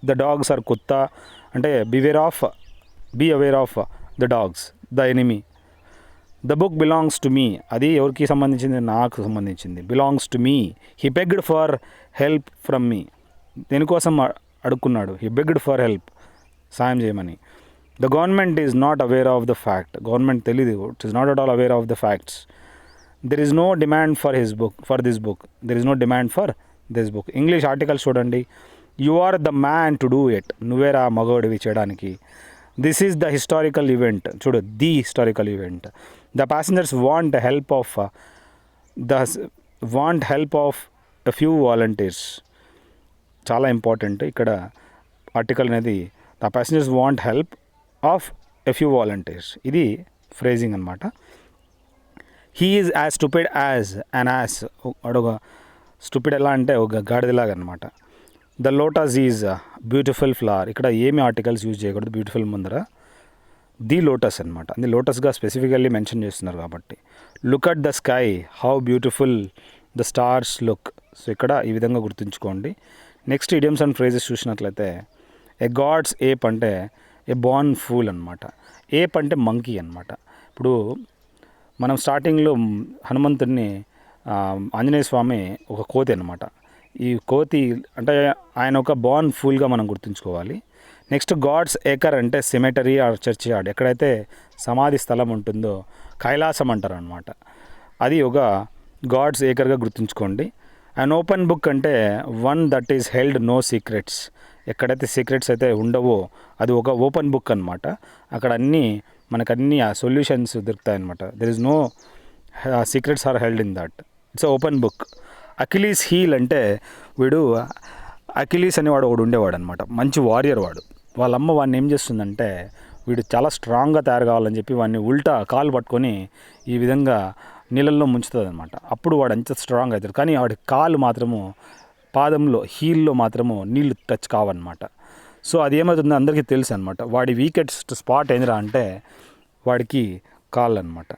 the dogs or కుత్తా అంటే be aware of the dogs, the enemy. The book belongs to me, అది ఎవరికి సంబంధించింది? నాకు సంబంధించింది. Belongs to me. He begged for help from me, దేనికోసం అడుక్కున్నాడు? హీ బెగ్డ్ ఫర్ హెల్ప్, సాయం చేయమని. The government is not aware of the fact, government తెలీదు, it is not at all aware of the facts. There is no demand for this book, there is no demand for this book. English articles చూడండి. You are the man to do it, నువ్వేరా మగోడివి చేయడానికి. This is the historical event, చూడు, the historical event. The passengers want help of a few volunteers. చాలా ఇంపార్టెంట్ ఇక్కడ ఆర్టికల్ అనేది. The passengers want help of a few volunteers, ఇది ఫ్రేజింగ్ అనమాట. He is as stupid as an ass, అడొక స్టూపిడ్ ఎలా అంటే ఒక గాడిదలాగా అనమాట. The lotus is beautiful flower, ఇక్కడ ఏమి ఆర్టికల్స్ యూజ్ చేయకూడదు బ్యూటిఫుల్ ముందర. ది లోటస్ అనమాట, అది లోటస్గా స్పెసిఫికల్లీ మెన్షన్ చేస్తున్నారు కాబట్టి. Look at the sky, how beautiful the stars look. So ఇక్కడ ఈ విధంగా గుర్తుంచుకోండి. నెక్స్ట్ ఇడియమ్స్ అండ్ ఫ్రేజెస్ చూసినట్లయితే ఏ గాడ్స్ ఏప్ అంటే ఏ బార్న్ ఫూల్ అనమాట. ఏప్ అంటే మంకీ అనమాట. ఇప్పుడు మనం స్టార్టింగ్లో హనుమంతుడిని ఆంజనేయ స్వామి ఒక కోతి అనమాట. ఈ కోతి అంటే ఆయన ఒక బార్న్ ఫూల్గా మనం గుర్తుంచుకోవాలి. నెక్స్ట్ గాడ్స్ ఏకర్ అంటే సిమెటరీ ఆర్ చర్చ్ యార్డ్, ఎక్కడైతే సమాధి స్థలం ఉంటుందో కైలాసం అంటారు అనమాట. అది ఒక గాడ్స్ ఏకర్గా గుర్తుంచుకోండి. అండ్ ఓపెన్ బుక్ అంటే one that is held no secrets, ఎక్కడైతే సీక్రెట్స్ అయితే ఉండవో అది ఒక ఓపెన్ బుక్ అనమాట. అక్కడ మనకన్నీ ఆ సొల్యూషన్స్ దొరుకుతాయి అనమాట. There is no secrets are held in that, it's open book. Achilles heel అంటే వీడు అకిలీస్ అనేవాడు ఒకడు ఉండేవాడు అనమాట, మంచి వారియర్ వాడు. వాళ్ళమ్మ వాడిని ఏం చేస్తుందంటే వీడు చాలా స్ట్రాంగ్గా తయారు కావాలని చెప్పి వాడిని ఉల్టా కాలు పట్టుకొని ఈ విధంగా నీళ్ళల్లో ముంచుతుంది అనమాట. అప్పుడు వాడు అంత స్ట్రాంగ్ అవుతాడు. కానీ వాడి కాలు మాత్రము, పాదంలో హీల్లో మాత్రము నీళ్లు టచ్ కావన్నమాట. సో అది ఏమవుతుందో అందరికీ తెలుసు అనమాట. వాడి వీకెస్ట్ స్పాట్ ఏందిరా అంటే వాడికి కాళ్ళు అనమాట,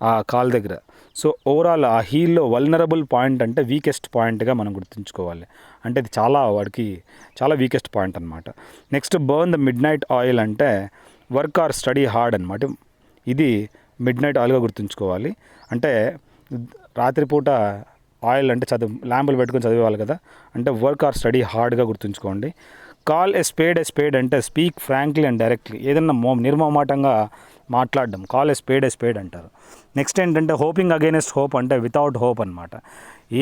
ఆ కాలు దగ్గర. సో ఓవరాల్ ఆ హీల్లో వల్నరబుల్ పాయింట్ అంటే వీకెస్ట్ పాయింట్గా మనం గుర్తుంచుకోవాలి. అంటే ఇది వాడికి చాలా వీకెస్ట్ పాయింట్ అనమాట. Next burn the mid night oil అంటే వర్క్ ఆర్ స్టడీ హార్డ్ అనమాట. ఇది మిడ్ నైట్ ఆయిల్గా గుర్తుంచుకోవాలి. అంటే రాత్రిపూట ఆయిల్ అంటే ల్యాంపులు పెట్టుకొని చదివేవాళ్ళు కదా, అంటే వర్క్ ఆర్ స్టడీ హార్డ్గా గుర్తుంచుకోండి. కాల్ ఎ స్పేడ్ అంటే స్పీక్ ఫ్రాంక్లీ అండ్ డైరెక్ట్లీ, ఏదన్నా నిర్మమాటంగా మాట్లాడడం, కాల్ ఎ స్పేడ్ అంటారు. నెక్స్ట్ ఏంటంటే హోపింగ్ అగైనెస్ట్ హోప్ అంటే వితౌట్ హోప్ అనమాట.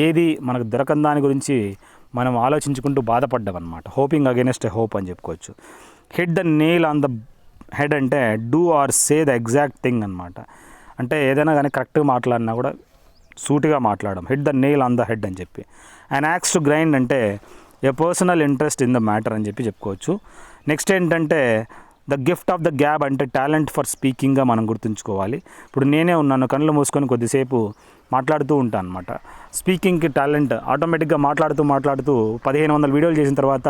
ఏది మనకు దొరకని దాని గురించి మనం ఆలోచించుకుంటూ బాధపడ్డాం అనమాట. హోపింగ్ అగైనెస్ట్ హోప్ అని చెప్పుకోవచ్చు. Hit the nail on the head అంటే do or say the exact thing అనమాట. అంటే ఏదైనా కానీ కరెక్ట్గా మాట్లాడినా కూడా సూటిగా మాట్లాడడం, hit the nail on the head అని చెప్పి. అండ్ యాక్స్ టు గ్రైండ్ అంటే a personal interest in the matter అని చెప్పుకోవచ్చు. నెక్స్ట్ ఏంటంటే the gift of the gab అంటే టాలెంట్ ఫర్ స్పీకింగ్గా మనం గుర్తుంచుకోవాలి. ఇప్పుడు నేనే ఉన్నాను, కళ్ళు మూసుకొని కొద్దిసేపు మాట్లాడుతూ ఉంటాను అనమాట. స్పీకింగ్కి టాలెంట్, ఆటోమేటిక్గా మాట్లాడుతూ 1500 వీడియోలు చేసిన తర్వాత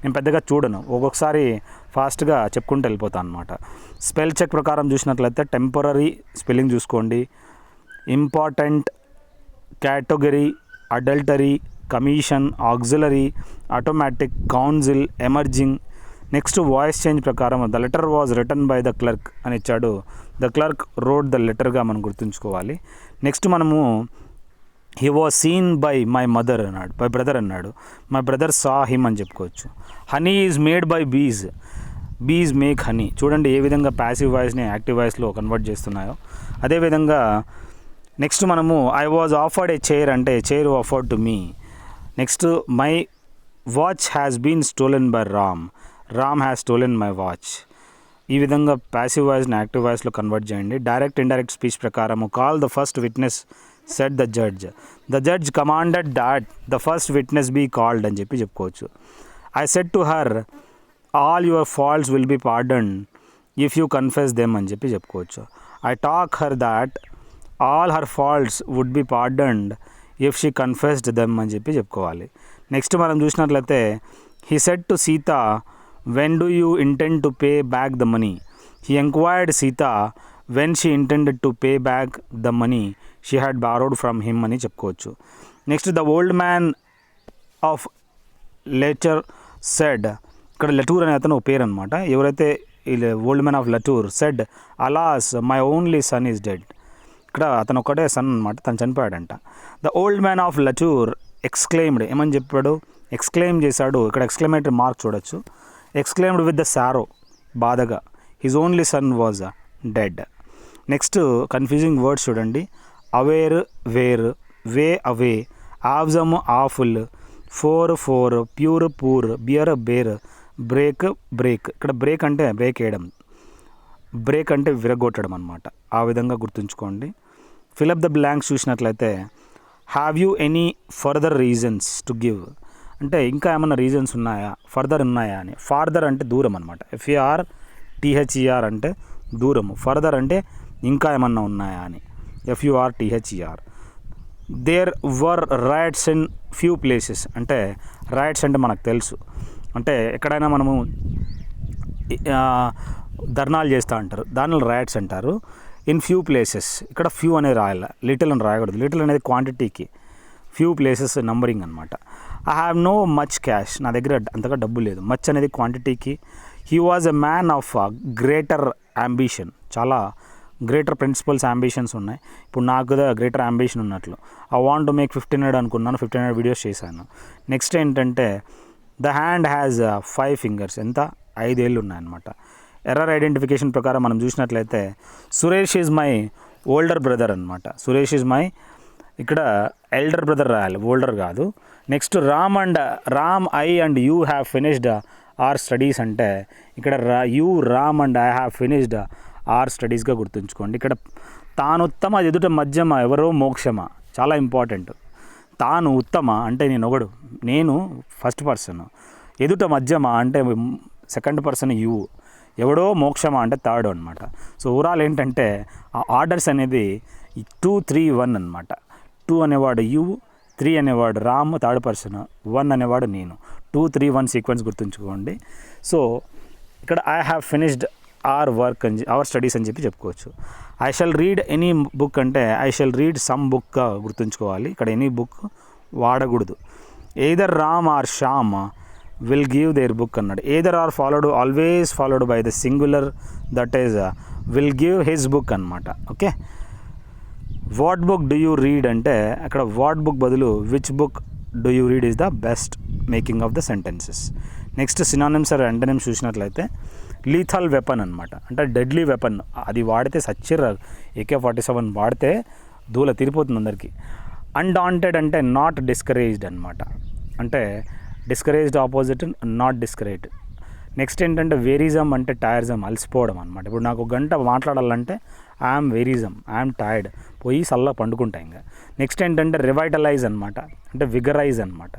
నేను పెద్దగా చూడను, ఒక్కొక్కసారి ఫాస్ట్గా చెప్పుకుంటూ వెళ్ళిపోతాను అనమాట. స్పెల్ చెక్ ప్రకారం చూసినట్లయితే టెంపరరీ స్పెల్లింగ్ చూసుకోండి. Important, category, adultery, commission, auxiliary, automatic, council, emerging. Next voice change ప్రకారం the letter was return by the clerk అని ఇచ్చాడు. ద క్లర్క్ రోడ్ ద లెటర్గా మనం గుర్తుంచుకోవాలి. నెక్స్ట్ మనము he was seen by my mother అన్నాడు, బై బ్రదర్ అన్నాడు. మై బ్రదర్ సా హిమ్ అని చెప్పుకోవచ్చు. Honey is made by bees, bees make honey. చూడండి ఏ విధంగా ప్యాసివ్ వాయిస్ని యాక్టివ్ వాయిస్లో కన్వర్ట్ చేస్తున్నాయో. అదేవిధంగా నెక్స్ట్ మనము I was offered a chair అంటే chair offered to me. Next my watch has been stolen by Ram, Ram has stolen my watch. ఈ విధంగా ప్యాసివ్ వాయిస్ని యాక్టివ్ వాయిస్లో కన్వర్ట్ చేయండి. డైరెక్ట్ ఇండైరెక్ట్ స్పీచ్ ప్రకారము call the first witness said the judge, the judge commanded that the first witness be called అని చెప్పుకోవచ్చు. I said to her all your faults will be pardoned if you confess them అని చెప్పుకోవచ్చు. I talk her that all her faults would be pardoned if she confessed them అని చెప్పుకోవాలి. నెక్స్ట్ మనం చూసినట్లయితే he said to Sita when do you intend to pay back the money, he enquired Sita when she intended to pay back the money she had borrowed from him అని చెప్పుకోవచ్చు. Next the old man of Letur said, ఇక్కడ లెటూర్ అనే అతను పేరు అనమాట. ఎవరైతే old man of లెటూర్ said alas my only son is dead. ఇక్కడ అతను ఒకటే సన్ అనమాట, తను చనిపోయాడంట. The old man of Letur exclaimed, ఏమని చెప్పాడు, ఎక్స్క్లెయిమ్ చేశాడు. ఇక్కడ ఎక్స్క్లమేటరీ మార్క్ చూడొచ్చు. ఎక్స్క్లెయిమ్డ్ విత్ ద సారో, బాధగా, his only son was dead. Next confusing words చూడండి. Aware where, way away, awesome awful, four for, pure poor, beer bare, brake break. ఇక్కడ బ్రేక్ అంటే బ్రేక్ వేయడం, బ్రేక్ అంటే విరగొట్టడం అనమాట. ఆ విధంగా గుర్తుంచుకోండి. ఫిలప్ ద బ్లాంక్స్ చూసినట్లయితే have you any further reasons to give అంటే ఇంకా ఏమన్నా రీజన్స్ ఉన్నాయా, ఫర్దర్ ఉన్నాయా అని. ఫార్దర్ అంటే దూరం అనమాట. ఎఫ్ఏఆర్ టీహెచ్ఈఆర్ అంటే దూరము, ఫర్దర్ అంటే ఇంకా ఏమన్నా ఉన్నాయా అని. F U R T H E R. There were rights in few places అంటే రైట్స్ అంటే మనకు తెలుసు, అంటే ఎక్కడైనా మనము ధర్నాలు చేస్తూ అంటారు, దానిలో రైట్స్ అంటారు. ఇన్ ఫ్యూ ప్లేసెస్, ఇక్కడ ఫ్యూ అనేది రాయాలి, లిటిల్ అని రాయకూడదు. లిటిల్ అనేది క్వాంటిటీకి, ఫ్యూ ప్లేసెస్ నంబరింగ్ అనమాట. I have no much cash, నా దగ్గర అంతగా డబ్బు లేదు. మచ్ అనేది క్వాంటిటీకి. He was a man of greater ambition, చాలా గ్రేటర్ ప్రిన్సిపల్స్ అంబిషన్స్ ఉన్నాయి. ఇప్పుడు నాకు కదా గ్రేటర్ అంబిషన్ ఉన్నట్లు. ఐ వాంట్ టు మేక్ 1500 అనుకున్నాను, 1500 వీడియోస్ చేశాను. నెక్స్ట్ ఏంటంటే ద హ్యాండ్ హ్యాజ్ 5 ఫింగర్స్, ఎంత 5 ఏళ్ళు ఉన్నాయన్నమాట. ఎర్రర్ ఐడెంటిఫికేషన్ ప్రకారం మనం చూసినట్లయితే Suresh is my older brother అనమాట. సురేష్ ఈజ్ మై, ఇక్కడ ఎల్డర్ బ్రదర్ రాయాలి, ఓల్డర్ కాదు. Next Ram I and you have finished our studies అంటే ఇక్కడ you Ram and I have finished our స్టడీస్గా గుర్తుంచుకోండి. ఇక్కడ తాను ఉత్తమ, ఎదుట మధ్యమ, ఎవరో మోక్షమ, చాలా ఇంపార్టెంట్. తాను ఉత్తమ అంటే నేను ఫస్ట్ పర్సన్, ఎదుట మధ్యమ అంటే సెకండ్ పర్సన్ యూ, ఎవడో మోక్షమా అంటే థర్డ్ అనమాట. సో ఓవరాల్ ఏంటంటే ఆ ఆర్డర్స్ అనేది 2, 3, 1 అనమాట. 2 అనేవాడు యూ, 3 అనేవాడు రామ్ థర్డ్ పర్సన్, 1 అనేవాడు నేను. 2, 3, 1 సీక్వెన్స్ గుర్తుంచుకోండి. సో ఇక్కడ I have finished our work అని, అవర్ స్టడీస్ అని చెప్పుకోవచ్చు. I shall read any book అంటే ఐ షల్ రీడ్ సమ్ బుక్గా గుర్తుంచుకోవాలి. ఇక్కడ ఎనీ బుక్ వాడకూడదు. Either Ram or Shyam will give their book అన్నాడు. Either or followed, always followed by the singular, that is will give his book అనమాట. Okay. What book do you read అంటే అక్కడ వాట్ బుక్ బదులు which book do you read is the best making of the sentences. Next synonyms or antonyms చూసినట్లయితే లీథల్ వెపన్ అనమాట, అంటే డెడ్లీ వెపన్. అది వాడితే సచ్చిర్, AK-47 వాడితే దూల తిరిపోతుంది అందరికీ. అన్డాంటెడ్ అంటే నాట్ డిస్కరేజ్డ్ అనమాట, అంటే discouraged opposite not discouraged. Next ఏంటంటే వేరిజం అంటే టైర్జం, అలసిపోవడం అనమాట. ఇప్పుడు నాకు 1 గంట మాట్లాడాలంటే ఐఎమ్ వేరిజం, ఐఎమ్ టైర్డ్, పోయి సల్లా పండుకుంటా ఇంకా. నెక్స్ట్ ఏంటంటే రివైటలైజ్ అనమాట, అంటే విగరైజ్ అనమాట.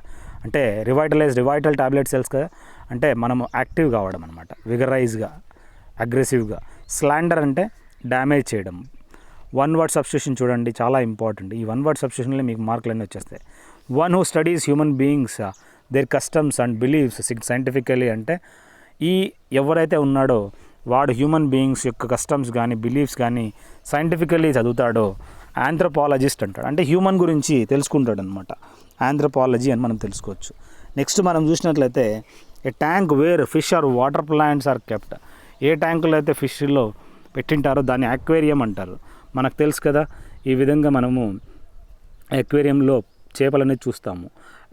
అంటే రివైటల్ టాబ్లెట్ సెల్స్ కదా, అంటే మనం యాక్టివ్ కావడం అనమాట, విగరైజ్గా, అగ్రెసివ్గా. స్లాండర్ అంటే డ్యామేజ్ చేయడం. 1 వర్డ్ సబ్స్టిట్యూషన్ చూడండి, చాలా ఇంపార్టెంట్. ఈ 1 వర్డ్ సబ్స్టిట్యూషన్లో మీకు మార్కులన్నీ వచ్చేస్తాయి. One who studies human beings their customs and believes scientifically అంటే ఎవరైతే ఉన్నాడో వాడు హ్యూమన్ బీయింగ్స్ యొక్క కస్టమ్స్ కానీ బిలీఫ్స్ కానీ సైంటిఫికల్లీ చదువుతాడో ఆంథ్రోపాలజిస్ట్ అంటాడు. అంటే హ్యూమన్ గురించి తెలుసుకుంటాడు అనమాట, ఆంథ్రోపాలజీ అని మనం తెలుసుకోవచ్చు. నెక్స్ట్ మనం చూసినట్లయితే a tank where fish or water plants are kept. ఏ ట్యాంకులో అయితే ఫిష్లో పెట్టింటారో దాన్ని అక్వేరియం అంటారు. మనకు తెలుసు కదా, ఈ విధంగా మనము అక్వేరియంలో చేపలనేది చూస్తాము.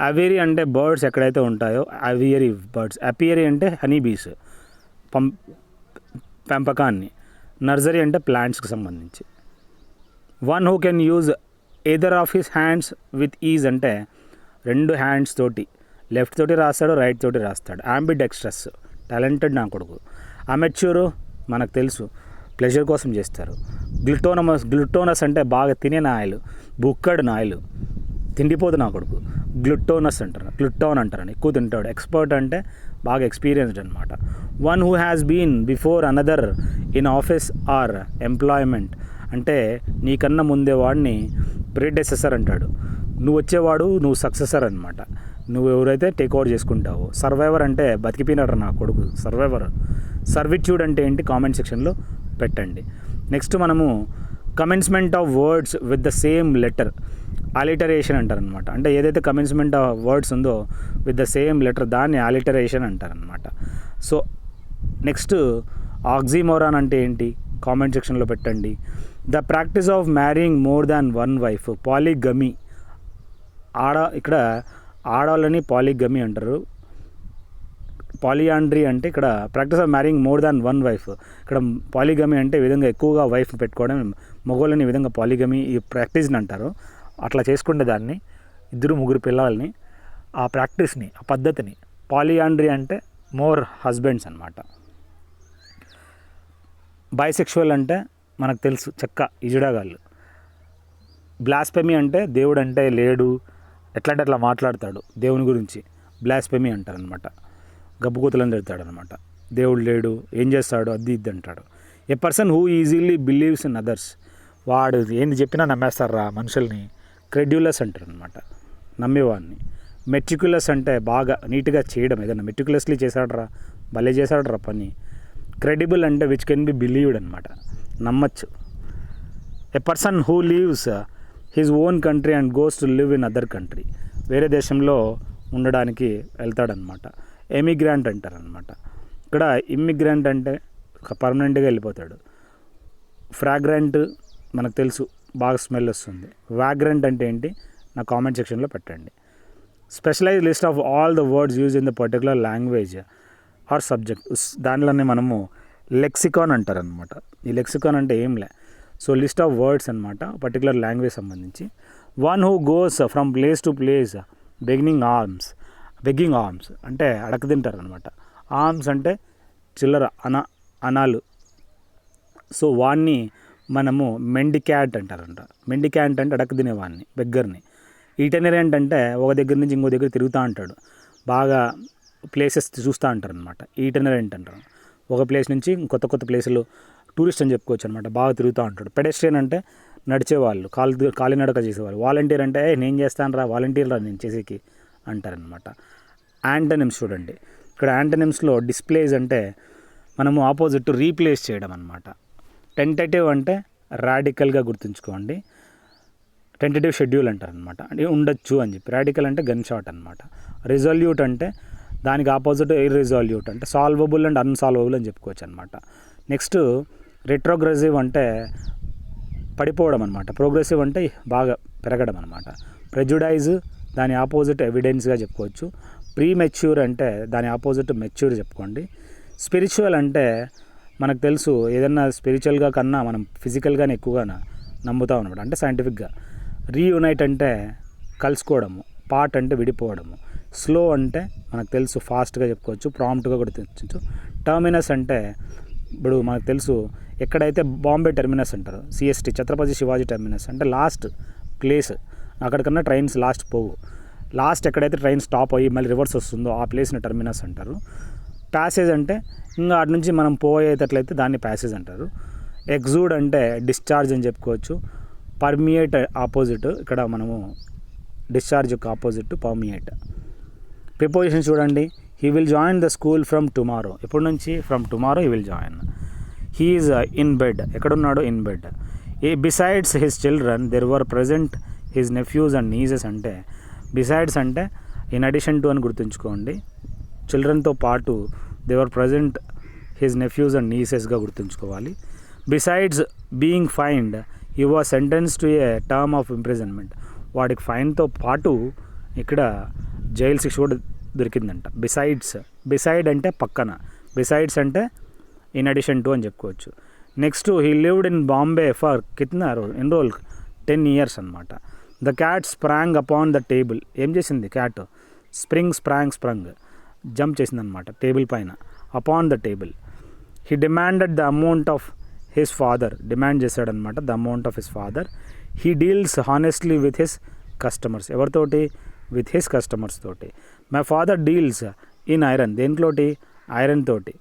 అవేరి అంటే బర్డ్స్ ఎక్కడైతే ఉంటాయో అవియరీ బర్డ్స్. అపియరీ అంటే హనీ బీస్ పెంపకాన్ని. నర్సరీ అంటే ప్లాంట్స్కి సంబంధించి. One who can use either of his hands with is అంటే 2 హ్యాండ్స్ తోటి, లెఫ్ట్ తోటి రాస్తాడు, రైట్ తోటి రాస్తాడు. అంబిడెక్స్ట్రస్ టాలెంటెడ్ నా కొడుకు. అమెచ్యూరు మనకు తెలుసు ప్లెజర్ కోసం చేస్తారు. గ్లూటోనస్ అంటే బాగా తినే నాయలు, బుక్కడు నాయలు, తిండిపోదు నా కొడుకు. గ్లూటోన్ అంటారు, ఎక్కువ తింటాడు. ఎక్స్పర్ట్ అంటే బాగా ఎక్స్పీరియన్స్డ్ అనమాట. One who has been before another in office or employment అంటే నీకన్నా ముందే వాడిని ప్రీడెసెసర్ అంటాడు. నువ్వు వచ్చేవాడు నువ్వు సక్సెసర్ అనమాట. నువ్వు ఎవరైతే టేక్ ఓవర్ చేసుకుంటావో. సర్వైవర్ అంటే బతికిపోయినాడు నా కొడుకు, సర్వైవర్. సర్విట్యూడ్ అంటే ఏంటి కామెంట్ సెక్షన్లో పెట్టండి. నెక్స్ట్ మనము commencement of words with the same letter, alliteration అంటారనమాట. అంటే ఏదైతే కమెన్స్మెంట్ ఆఫ్ వర్డ్స్ ఉందో విత్ ద సేమ్ లెటర్ దాన్ని అలిటరేషన్ అంటారనమాట. సో నెక్స్ట్ ఆక్సిమోరాన్ అంటే ఏంటి కామెంట్ సెక్షన్లో పెట్టండి. The practice of marrying more than one wife, polygamy. ఇక్కడ ఆడవాళ్ళని పాలిగమీ అంటారు. పాలియాండ్రీ అంటే ఇక్కడ practice of marrying more than one wife. ఇక్కడ పాలిగమీ అంటే ఈ విధంగా ఎక్కువగా వైఫ్ పెట్టుకోవడం, మగవాళ్ళని ఈ విధంగా పాలిగమీ ఈ ప్రాక్టీస్ని అంటారు. అట్లా చేసుకుంటే దాన్ని 2-3 పిల్లల్ని, ఆ ప్రాక్టీస్ని, ఆ పద్ధతిని. పాలియాండ్రీ అంటే మోర్ హస్బెండ్స్ అనమాట. బైసెక్షువల్ అంటే మనకు తెలుసు ఇజుడాగాళ్ళు. బ్లాస్ఫెమీ అంటే దేవుడు అంటే లేడు, ఎట్లా అంటే అట్లా మాట్లాడతాడు దేవుని గురించి, బ్లాస్ఫెమీ అంటారనమాట. గబ్బుకూతలని తిడతాడు అనమాట. దేవుడు లేడు, ఏం చేస్తాడు, అది ఇది అంటాడు. A person who easily believes in others, వాడు ఏంది చెప్పినా నమ్మేస్తారా మనుషుల్ని. క్రెడ్యులస్ అంటారు అనమాట, నమ్మేవాడిని. మెటిక్యులస్ అంటే బాగా నీట్గా చేయడం, ఏదన్నా మెటిక్యులస్లీ చేశాడరా, భలే చేశాడరా పని. క్రెడిబుల్ అంటే విచ్ కెన్ బి బిలీవ్డ్ అనమాట, నమ్మచ్చు. A person who leaves his own country and goes to live in other country, వేరే దేశంలో ఉండడానికి వెళ్తాడనమాట. ఎమిగ్రాంట్ అంటారనమాట. ఇక్కడ ఇమ్మిగ్రెంట్ అంటే పర్మనెంట్గా వెళ్ళిపోతాడు. ఫ్రాగ్రెంట్ మనకు తెలుసు బాగా స్మెల్ వస్తుంది. వాగ్రెంట్ అంటే ఏంటి నా కామెంట్ సెక్షన్లో పెట్టండి. Specialise list of all the words use in the particular language or subject, దానిలోనే మనము లెక్సికాన్ అంటారనమాట. ఈ లెక్సికాన్ అంటే ఏంలే, సో లిస్ట్ ఆఫ్ వర్డ్స్ అనమాట పర్టికులర్ లాంగ్వేజ్ సంబంధించి. One who goes from place to place begging arms అంటే అడక తింటారు అనమాట. ఆర్మ్స్ అంటే చిల్లర అనాలు. సో వాడిని మనము మెండిక్యాట్ అంటారంట. మెండిక్యాట్ అంటే అడక తినేవాడిని, బెగ్గర్ని. ఈటెనరెంట్ అంటే ఒక దగ్గర నుంచి ఇంకో దగ్గర తిరుగుతూ ఉంటాడు, బాగా ప్లేసెస్ చూస్తూ ఉంటారు అనమాట. ఈటెనరెంట్ అంటారు. ఒక ప్లేస్ నుంచి కొత్త ప్లేసులు, టూరిస్ట్ అని చెప్పుకోవచ్చు అనమాట, బాగా తిరుగుతూ ఉంటాడు. పెడెస్ట్రియన్ అంటే నడిచేవాళ్ళు, కాలినడక చేసేవాళ్ళు. వాలంటీర్ అంటే నేను చేస్తాను రా, వాలంటీర్ రా నేను చేసేకి అంటారనమాట. యాంటనిమ్స్ చూడండి. ఇక్కడ యాంటనిమ్స్లో డిస్ప్లేస్ అంటే మనము ఆపోజిట్ రీప్లేస్ చేయడం అనమాట. టెంటేటివ్ అంటే రాడికల్గా గుర్తుంచుకోండి, టెంటేటివ్ షెడ్యూల్ అంటారనమాట, అంటే ఉండొచ్చు అని చెప్పి. రాడికల్ అంటే గన్ షాట్ అనమాట. రిజాల్యూట్ అంటే దానికి ఆపోజిట్ ఇర్రిజాల్యూట్ అంటే సాల్వబుల్ అండ్ అన్సాల్వబుల్ అని చెప్పుకోవచ్చు అనమాట. నెక్స్ట్ రెట్రోగ్రెసివ్ అంటే పడిపోవడం అనమాట. ప్రోగ్రెసివ్ అంటే బాగా పెరగడం అనమాట. ప్రెజుడైజ్ దాని ఆపోజిట్ ఎవిడెన్స్గా చెప్పుకోవచ్చు. ప్రీమెచ్యూర్ అంటే దాని ఆపోజిట్ మెచ్యూర్ చెప్పుకోండి. స్పిరిచువల్ అంటే మనకు తెలుసు ఏదన్నా స్పిరిచువల్గా కన్నా మనం ఫిజికల్గానే ఎక్కువగా నమ్ముతాం అనమాట, అంటే సైంటిఫిక్గా. రీయునైట్ అంటే కలుసుకోవడము. పార్ట్ అంటే విడిపోవడము. స్లో అంటే మనకు తెలుసు ఫాస్ట్గా చెప్పుకోవచ్చు, ప్రాంప్ట్గా కూడా తెచ్చు. టర్మినస్ అంటే ఇప్పుడు మనకు తెలుసు ఎక్కడైతే బాంబే టెర్మినస్ అంటారు, సిఎస్టీ ఛత్రపతి శివాజీ టెర్మినస్ అంటే లాస్ట్ ప్లేస్, అక్కడికన్నా ట్రైన్స్ లాస్ట్ పోవు. లాస్ట్ ఎక్కడైతే ట్రైన్ స్టాప్ అయ్యి మళ్ళీ రివర్స్ వస్తుందో ఆ ప్లేస్ని టెర్మినస్ అంటారు. ప్యాసేజ్ అంటే ఇంకా అటు నుంచి మనం పోయేటట్లయితే దాన్ని ప్యాసేజ్ అంటారు. ఎగ్జూడ్ అంటే డిశ్చార్జ్ అని చెప్పుకోవచ్చు. పర్మియేట్ ఆపోజిట్, ఇక్కడ మనము డిశ్చార్జ్ యొక్క ఆపోజిట్ పర్మియేట్. ప్రిపోజిషన్ చూడండి. He will join the school from tomorrow, ఎప్పటి నుంచి, from tomorrow he will join. He is in bed, ఎక్కడున్నాడు, in bed. Besides his children there were present his nephews and nieces అంటే బిసైడ్స్ అంటే ఇన్ అడిషన్ టు అని గుర్తుంచుకోండి. చిల్డ్రన్తో పాటు they were present his nephews and నీసెస్గా గుర్తుంచుకోవాలి. Besides being fined he was sentence to a term of imprisonment. వాడికి ఫైన్తో పాటు ఇక్కడ జైలు శిక్ష కూడా దొరికిందంట. బిసైడ్ అంటే పక్కన, బిసైడ్స్ అంటే ఇన్ అడిషన్ టు అని చెప్పుకోవచ్చు. Next he lived in Bombay for enrol 10 years అనమాట. The cat sprang upon the table. ఏం చేసింది క్యాట్? స్ప్రంగ్ జంప్ చేసిందనమాట టేబుల్ పైన. Upon the table. He demanded the amount of his father. Demand చేశాడనమాట the amount of his father. He deals honestly with his customers. ఎవరితోటి? విత్ హిస్ కస్టమర్స్ తోటి. My father deals in iron. దేంట్లోటి? ఐరన్ తోటి.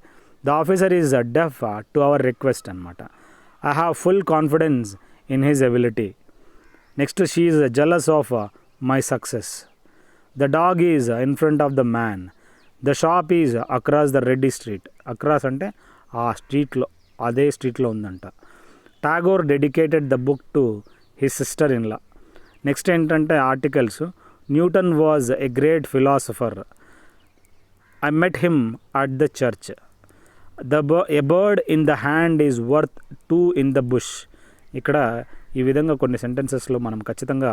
The officer is deaf to hour request అనమాట. I have full confidence in his ability. Next she is jealous of my success. The dog is in front of the man. The shop is across the Reddy street. Across అంటే ఆ స్ట్రీట్లో, అదే స్ట్రీట్లో ఉందంట. Tagore dedicated the book to his sister in law. Next ఏంటంటే articles. Newton was a great philosopher. I met him at the church. A bird in the hand is worth 2 in the bush. ఇక్కడ ఈ విధంగా కొన్ని సెంటెన్సెస్లో మనం ఖచ్చితంగా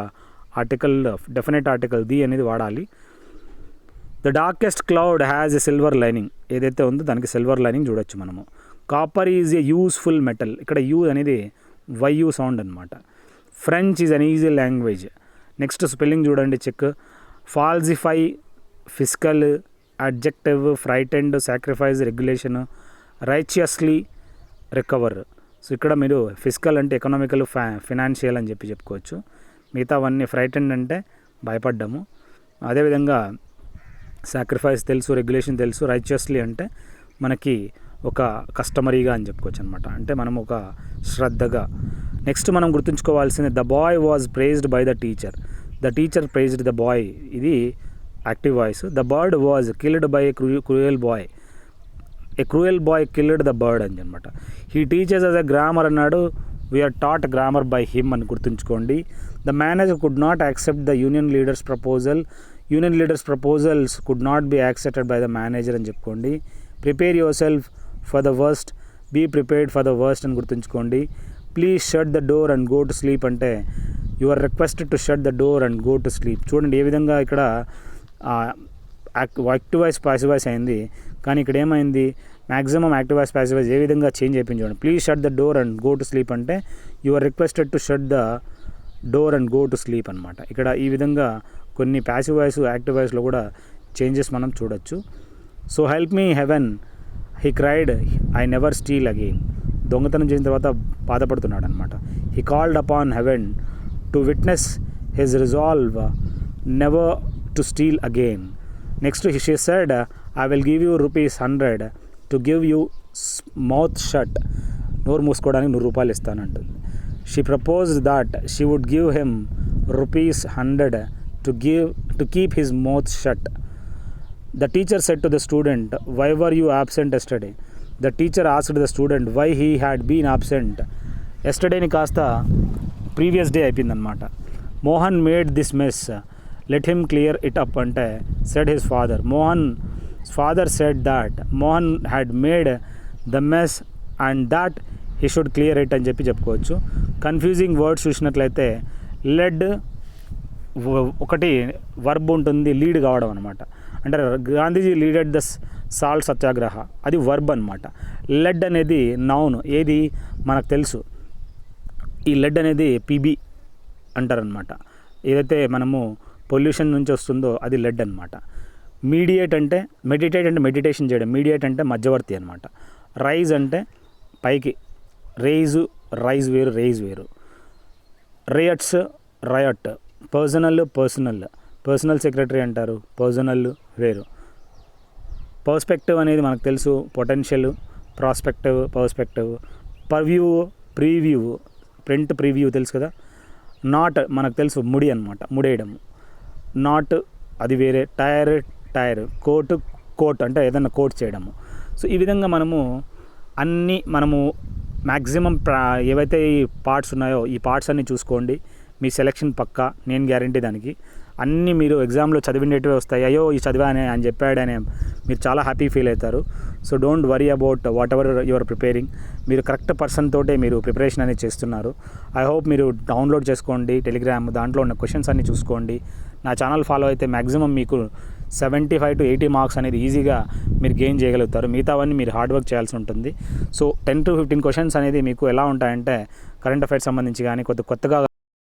ఆర్టికల్, డెఫినెట్ ఆర్టికల్ ది అనేది వాడాలి. The darkest cloud has a silver lining. ఏదైతే ఉందో దానికి సిల్వర్ లైనింగ్ చూడొచ్చు మనము. Copper is a useful metal. ఇక్కడ యూ అనేది వైయూ సౌండ్ అనమాట. French is an easy language. Next spelling చూడండి, check. Falsify, physical, adjective, frightened, sacrifice, regulation, righteously, recover. So ఇక్కడ మీరు ఫిజికల్ అంటే ఎకనామికల్, ఫినాన్షియల్ అని చెప్పుకోవచ్చు. మిగతావన్నీ ఫ్రైటెండ్ అంటే భయపడ్డాము. అదేవిధంగా సాక్రిఫైస్ తెలుసు, రెగ్యులేషన్ తెలుసు, రైచియస్లీ అంటే మనకి ఒక కస్టమరీగా అని చెప్పుకోవచ్చు అనమాట. అంటే మనం ఒక శ్రద్ధగా. నెక్స్ట్ మనం గుర్తుంచుకోవాల్సింది the boy was prized by the teacher. The teacher prized the boy. ఇది active voice. The bird was killed by a cruel boy. A cruel boy killed the bird అని అనమాట. He teachers as a grammar అన్నాడు. We are taught grammar by him అని గుర్తుంచుకోండి. The manager could not accept the union leaders proposal. Union leaders proposals could not be accepted by the manager అని చెప్పుకోండి. Prepare your self for the worst, be prepared for the worst అని గుర్తుంచుకోండి. Please shut the door and go to sleep అంటే you are requested to shut the door and go to sleep. చూడండి ఏ విధంగా ఇక్కడ యాక్టివ్ వాయిస్ పాసివ్ వాయిస్ అయింది, కానీ ఇక్కడ ఏమైంది? Maximum active voice passive voice ఏ విధంగా చేంజ్ అయిపోయింది చూడండి. Please shut the door and go to sleep అంటే you are requested to shut the door and go to sleep అనమాట. ఇక్కడ ఈ విధంగా కొన్ని ప్యాసివ్ వాయిస్, యాక్టివ్ వాయిస్లో కూడా చేంజెస్ మనం చూడొచ్చు. So help me heaven, he cried, I never steal again. దొంగతనం చేసిన తర్వాత బాధపడుతున్నాడు అనమాట. He called upon heaven to witness his resolve never to steal again. Next she said, I will give you ₹100 to give you mouth shut. నోరు మూసుకోవడానికి ₹100 ఇస్తానంటుంది. She proposed that she would give him ₹100 to keep his mouth shut. The teacher said to the student, why were you absent yesterday? The teacher asked the student why he had been absent. Yesterday ni కాస్త ప్రీవియస్ డే అయిపోయిందనమాట. Mohan made this mess, let him clear it up అంటే said his father. Mohan's father said that Mohan had made the mess and that he should clear it అని చెప్పుకోవచ్చు. కన్ఫ్యూజింగ్ వర్డ్స్ చూసినట్లయితే లెడ్ ఒకటి వర్బ్ ఉంటుంది, లీడ్ కావడం అనమాట. అంటే Gandhiji leaded the salt satyagraha, అది వర్బ్ అనమాట. లెడ్ అనేది నౌన్. ఏది మనకు తెలుసు, ఈ లెడ్ అనేది పీబీ అంటారనమాట. ఏదైతే మనము పొల్యూషన్ నుంచి వస్తుందో అది లెడ్ అనమాట. మీడియేట్ అంటే మెడిటేట్ అంటే మెడిటేషన్ చేయడం. మీడియేట్ అంటే మధ్యవర్తి అనమాట. రైజ్ అంటే పైకి, రైజ్ వేరు, రైజ్ వేరు. రియట్స్, రయట్. పర్సనల్ సెక్రటరీ అంటారు, పర్సనల్ వేరు. పర్స్పెక్టివ్ అనేది మనకు తెలుసు, potential, prospective, perspective. Purview, preview, print preview తెలుసు కదా. నాట్ మనకు తెలుసు, ముడి అనమాట, ముడేయడము. నాట్ అది వేరే. టైర్, కోట్ అంటే ఏదైనా కోట్ చేయడము. సో ఈ విధంగా మనము మ్యాక్సిమం ఏవైతే ఈ పార్ట్స్ ఉన్నాయో ఈ పార్ట్స్ అన్నీ చూసుకోండి. మీ సెలెక్షన్ పక్కా, నేను గ్యారంటీ దానికి. అన్నీ మీరు ఎగ్జామ్లో చదివినట్టువే వస్తాయి. అయ్యో ఈ చదివానే అని చెప్పాడనే మీరు చాలా హ్యాపీ ఫీల్ అవుతారు. So don't worry about what ever your preparing. మీరు కరెక్ట్ పర్సన్ తోటే మీరు ప్రిపరేషన్ అనేది చేస్తున్నారు. ఐ హోప్ మీరు డౌన్లోడ్ చేసుకోండి టెలిగ్రామ్, దాంట్లో ఉన్న క్వశ్చన్స్ అన్నీ చూసుకోండి. నా ఛానల్ ఫాలో అయితే మ్యాక్సిమం మీకు 75 to 80 మార్క్స్ అనేది ఈజీగా మీరు గెయిన్ చేయగలుగుతారు. మిగతావన్నీ మీరు హార్డ్ వర్క్ చేయాల్సి ఉంటుంది. సో 10 to 15 క్వశ్చన్స్ అనేది మీకు ఎలా ఉంటాయంటే కరెంట్ అఫైర్స్ సంబంధించి కానీ కొత్తగా